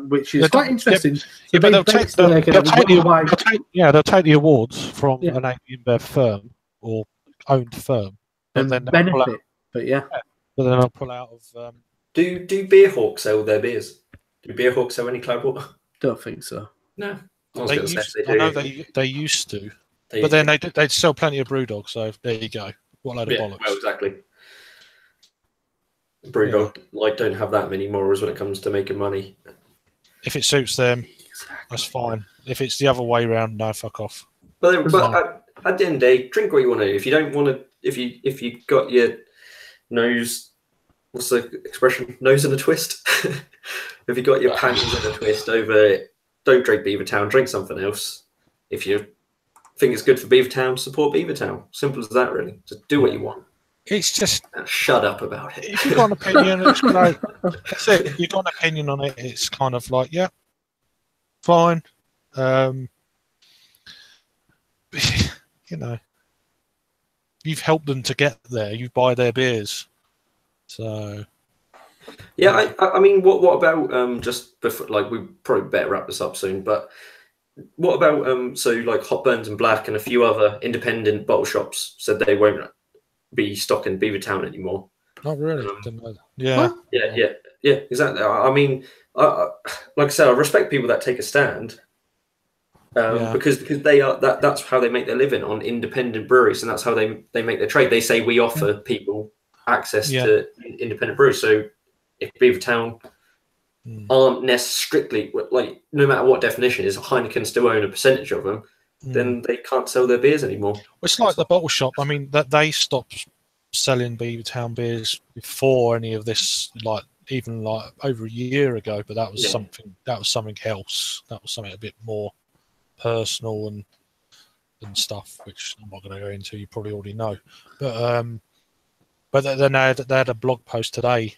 Which is quite interesting. Yeah, but they'll take the awards from an AB InBev firm or owned firm, and then benefit. But but then they'll pull out of. Do Beerhawk sell their beers? Do Beerhawk sell any Cloudwater? Don't think so. No, I know they used to, but then they'd sell plenty of Brewdog. So there you go. What load of bollocks! Well, exactly. Brewdog don't have that many morals when it comes to making money. If it suits them, that's fine. If it's the other way around, no, fuck off. But at the end of the day, drink what you want to. If you don't want to, if you got your nose, what's the expression? Nose in a twist. If you got your panties in a twist over it, don't drink Beavertown. Drink something else. If you think it's good for Beavertown, support Beavertown. Simple as that, really. Just do what you want. It's just shut up about it. If you've got an opinion, it's great. That's it. If you've got an opinion on it, it's kind of like, yeah, fine. You know, you've helped them to get there. You buy their beers, so yeah. I mean, what about just before? Like, we probably better wrap this up soon. But what about so like Hot Burns and Black and a few other independent bottle shops said they won't be stocking Beavertown anymore. Not really. Yeah, exactly. I mean, like I said, I respect people that take a stand, because they are that's how they make their living, on independent breweries, and that's how they make their trade. They say we offer people access to independent breweries. So if Beavertown aren't strictly, like, no matter what definition is, Heineken still own a percentage of them, then they can't sell their beers anymore. It's like the bottle shop. I mean, that they stopped selling Beavertown beers before any of this, even over a year ago. But that was something. That was something else. That was something a bit more personal and stuff, which I'm not going to go into. You probably already know. But then they had a blog post today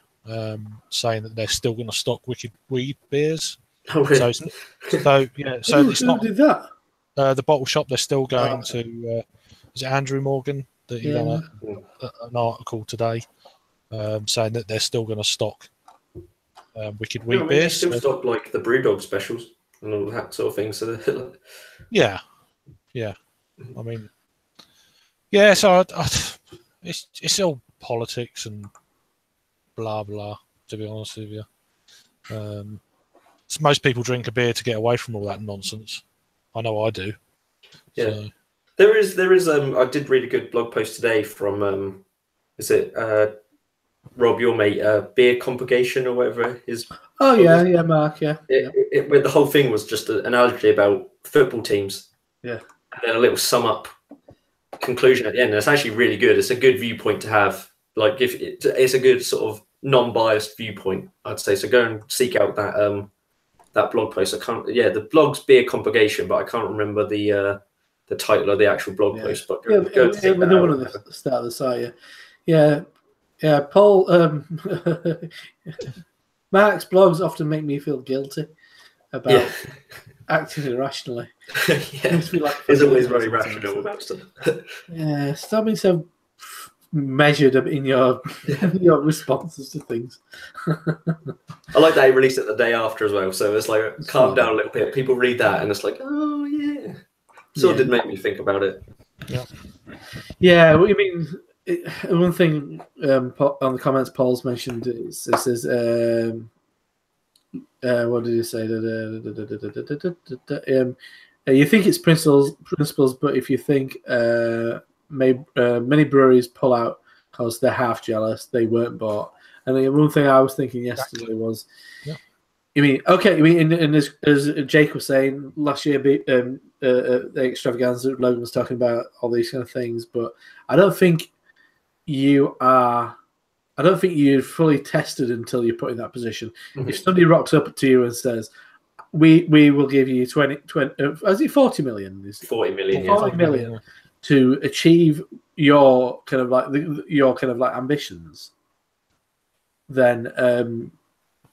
saying that they're still going to stock Wicked Weed beers. Oh, really? So it's not. Who did that? The bottle shop. They're still going to. Is it Andrew Morgan that he done an article today saying that they're still going to stock Wicked Weed beers. They still stock like the Brewdog specials and all that sort of thing. So yeah. I mean, yeah. So it's all politics and blah blah. To be honest with you, so most people drink a beer to get away from all that nonsense. I know I do. Yeah, so. There is. I did read a good blog post today from is it Rob, your mate, Beer Compagation or whatever his. Oh yeah, Mark, yeah. Where the whole thing was just an analogy about football teams. Yeah. And then a little sum up conclusion at the end. And it's actually really good. It's a good viewpoint to have. Like, if it's a good sort of non-biased viewpoint, I'd say. So go and seek out that blog post. The blog's Beer Compagation, but I can't remember the title of the actual blog post. But go the one at the start of the site. Yeah. Paul, Mark's blogs often make me feel guilty about acting irrationally. It's always very rational about stuff. Yeah, stop being so measured in your responses to things. I like that he released it the day after as well, so it's like calm down a little bit. People read that and it's like, oh yeah, did make me think about it. What you mean? One thing on the comments Paul's mentioned is it says what did he say? You think it's principles, but if you think many breweries pull out because they're half jealous, they weren't bought. And the one thing I was thinking yesterday was, and as Jake was saying, last year the extravaganza Logan was talking about all these kind of things, but I don't think you're fully tested until you're put in that position. Mm-hmm. If somebody rocks up to you and says, we will give you 20 is it 40 million? 40 million. 40 million to achieve your kind of like ambitions, then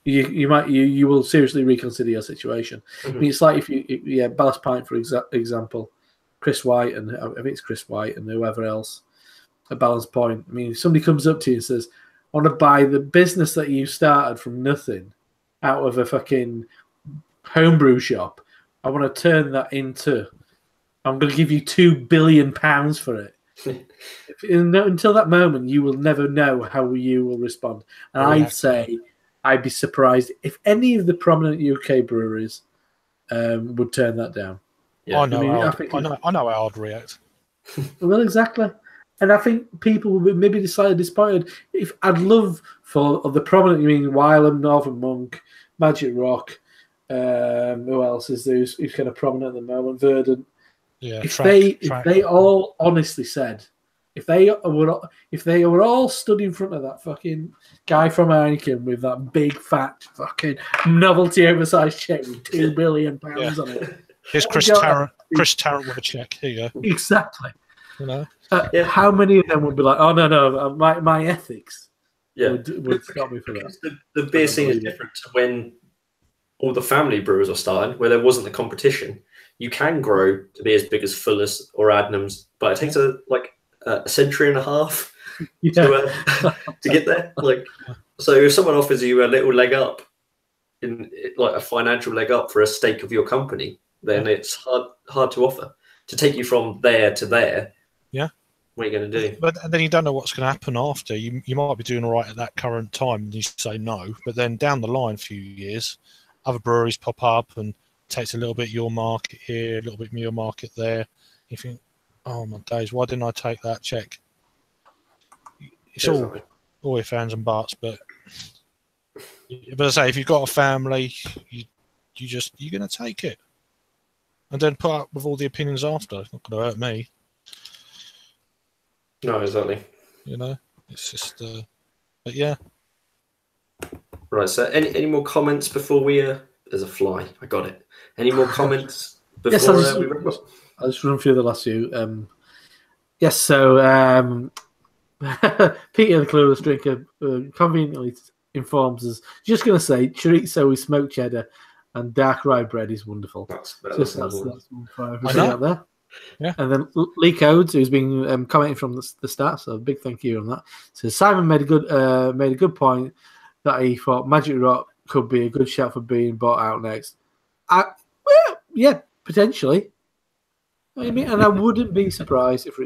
you will seriously reconsider your situation. Mm-hmm. I mean, it's like if Ballast Pint, for example, Chris White and I think it's Chris White and whoever else at Ballast Point. I mean, if somebody comes up to you and says, I want to buy the business that you started from nothing out of a fucking homebrew shop. I want to turn that into, I'm going to give you £2 billion for it. Until that moment, you will never know how you will respond. And I'd say I'd be surprised if any of the prominent UK breweries would turn that down. Yeah. I know how I'd react. Well, exactly. And I think people would maybe decide disappointed. If I'd love for the prominent, Wylam, Northern Monk, Magic Rock, who else is there who's kind of prominent at the moment? Verdant. Yeah. If they all honestly said, if they were all stood in front of that fucking guy from Heineken with that big fat fucking novelty oversized check with £2 billion on it. Here's Chris Tarrant. Chris Tarrant with a check. Here you go. Exactly. How many of them would be like, oh no, my ethics would stop me for that? The beer scene is different to when all the family brewers are starting, where there wasn't the competition. You can grow to be as big as Fuller's or Adnams, but it takes a century and a half to get there. So if someone offers you a little leg up, in like a financial leg up for a stake of your company, then it's hard to offer. To take you from there to there, what are you going to do? But then you don't know what's going to happen after. You might be doing all right at that current time, and you say no. But then down the line, a few years, other breweries pop up, and takes a little bit of your market here, a little bit of your market there. You think, oh my days, why didn't I take that check? It's all your fans and buts, but I say, if you've got a family, you're going to take it, and then put up with all the opinions after. It's not going to hurt me. No, exactly. You know, it's just, but yeah. Right. So, any more comments before we? There's a fly. I got it. Any more comments before? Yes, I'll just run through the last few. Yes. So. Peter the Clueless Drinker conveniently informs us, just going to say, chorizo with smoked cheddar and dark rye bread is wonderful. That's one for everything out there. Yeah. And then Lee Codes, who's been commenting from the start, so a big thank you on that. So Simon made a good point that he thought Magic Rock could be a good shout for being bought out next. Yeah, potentially. I mean, and I wouldn't be surprised if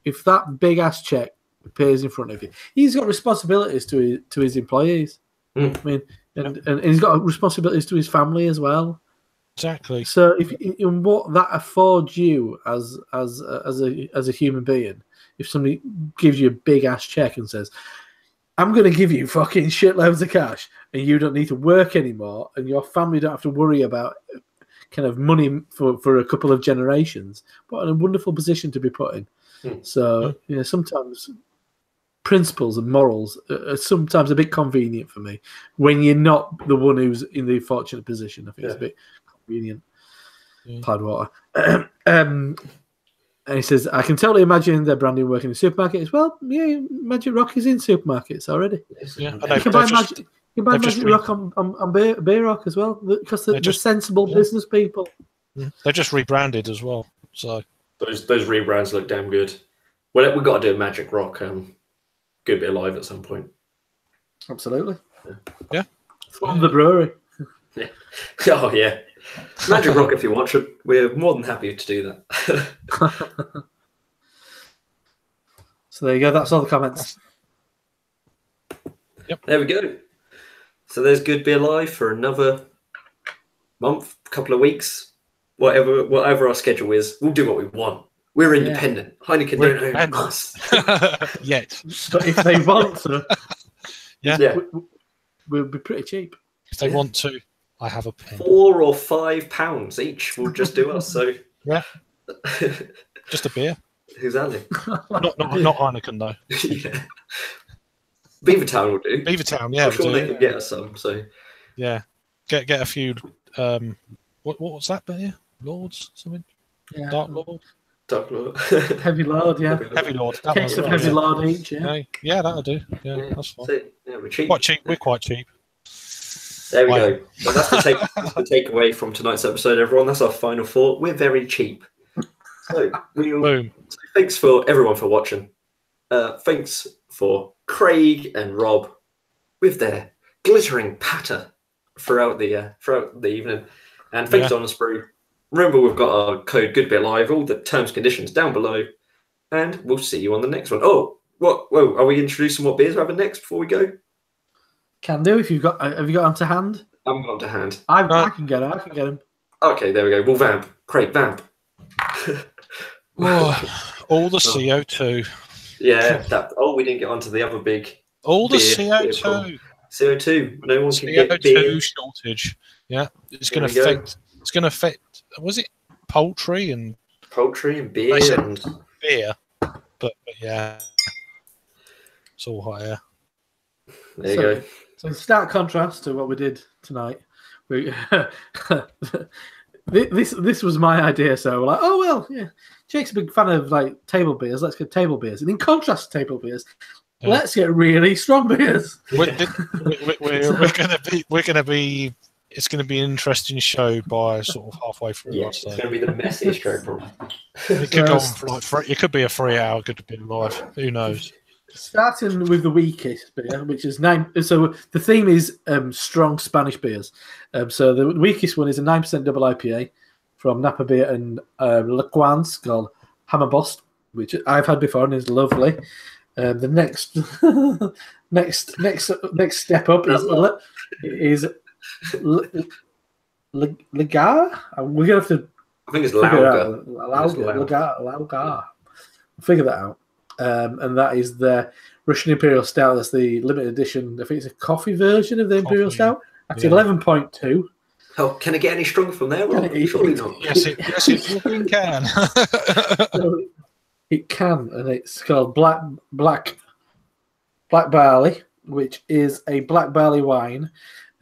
if that big ass check appears in front of you. He's got responsibilities to his employees. I mean, and he's got responsibilities to his family as well. Exactly. So, in what that affords you as a human being, if somebody gives you a big ass check and says, "I'm going to give you fucking shitloads of cash, and you don't need to work anymore, and your family don't have to worry about kind of money for a couple of generations," what a wonderful position to be put in. So, sometimes principles and morals are sometimes a bit convenient for me when you're not the one who's in the fortunate position. I think it's a bit convenient. Cloudwater. And he says, I can totally imagine their branding working in supermarkets. Well, yeah, Magic Rock is in supermarkets already. Yeah, you can buy Magic Rock on Beer Rock as well, because they're sensible business people. They're just rebranded as well. So those rebrands look damn good. Well, we've got to do a Magic Rock Good Beer Live at some point. Absolutely. Yeah. From the brewery. Yeah. Oh, yeah. Magic Rock, if you want, we're more than happy to do that. So there you go. That's all the comments. Yep. There we go. So there's Good Beer Live for another month, couple of weeks, whatever our schedule is. We'll do what we want. We're independent. Heineken don't own us. Yet. But if they want to, we'll be pretty cheap. If they want to, I have a pen. £4 or £5 each will just do us. So yeah, just a beer. Exactly. Not Heineken though. Yeah. Beavertown will do. Beavertown, yeah. I'm sure they can get us some. So yeah, get a few. What was that beer? Lords something? Yeah. Dark Lord. Dark Lord. Heavy Lord, yeah. Heavy Lord. Case of Heavy Lord each, Yeah, that'll do. Yeah, that's fine. So, yeah, we're cheap. Quite cheap. We're quite cheap. There we go. So that's the takeaway from tonight's episode, everyone. That's our final thought. We're very cheap. So boom. So thanks for everyone for watching. Thanks for Craig and Rob with their glittering patter throughout the evening, and thanks to Honest Brew. Remember, we've got our code GOODBEERLIVE, all the terms and conditions down below, and we'll see you on the next one. Oh, what? Whoa! Are we introducing what beers we're having next before we go? Can do if you've got. Have you got them to hand? I haven't got them to hand. I can get them. I can get them. Okay, there we go. We'll vamp. Craig, vamp. All the CO2. Yeah. We didn't get onto the other big. All the CO2. CO2. No one can get CO2 beer. shortage. Yeah, it's going to affect. It's going to affect. Was it poultry and beer and beer? But yeah, it's all hot air. There you go. So in stark contrast to what we did tonight, this was my idea. So we're like, oh well, yeah. Jake's a big fan of like table beers. Let's get table beers, and in contrast to table beers, let's get really strong beers. We're gonna be. It's going to be an interesting show by sort of halfway through. Yeah, it's going to be the messiest show probably. It could go on for it could be a 3-hour Good Beer Live. Who knows? Starting with the weakest beer, which is 9. So the theme is strong Spanish beers. So the weakest one is a 9% double IPA from Napa Beer and Lequans called Hammerbost, which I've had before and is lovely. The next step up is Lagar. We're gonna have to I think it's figure it Lauger. out. Lagar. Figure that out. And that is the Russian Imperial Stout. That's the limited edition. I think it's a coffee version of the Imperial Stout. That's 11.2. Oh, can it get any stronger from there? Well, surely not. Yes, it can. So it can, and it's called Black Barley, which is a black barley wine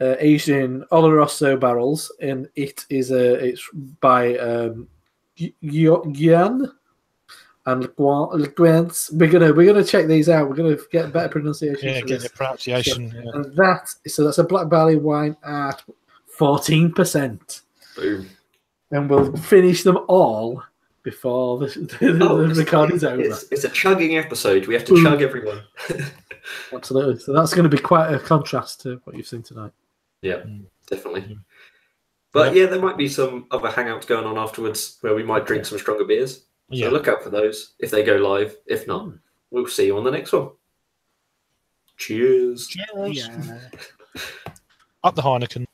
aged in Oloroso barrels, and it's by Gian and Gwents. We're gonna check these out. We're gonna get better pronunciation. Yeah, get the pronunciation. So, and that's a black barley wine at 14%. Boom. And we'll finish them all before the recording's over. It's a chugging episode. We have to chug everyone. Absolutely. So that's going to be quite a contrast to what you've seen tonight. Yeah, definitely. But yeah, there might be some other hangouts going on afterwards where we might drink some stronger beers. So look out for those if they go live. If not, we'll see you on the next one. Cheers. Cheers. Yeah. Up the Heineken.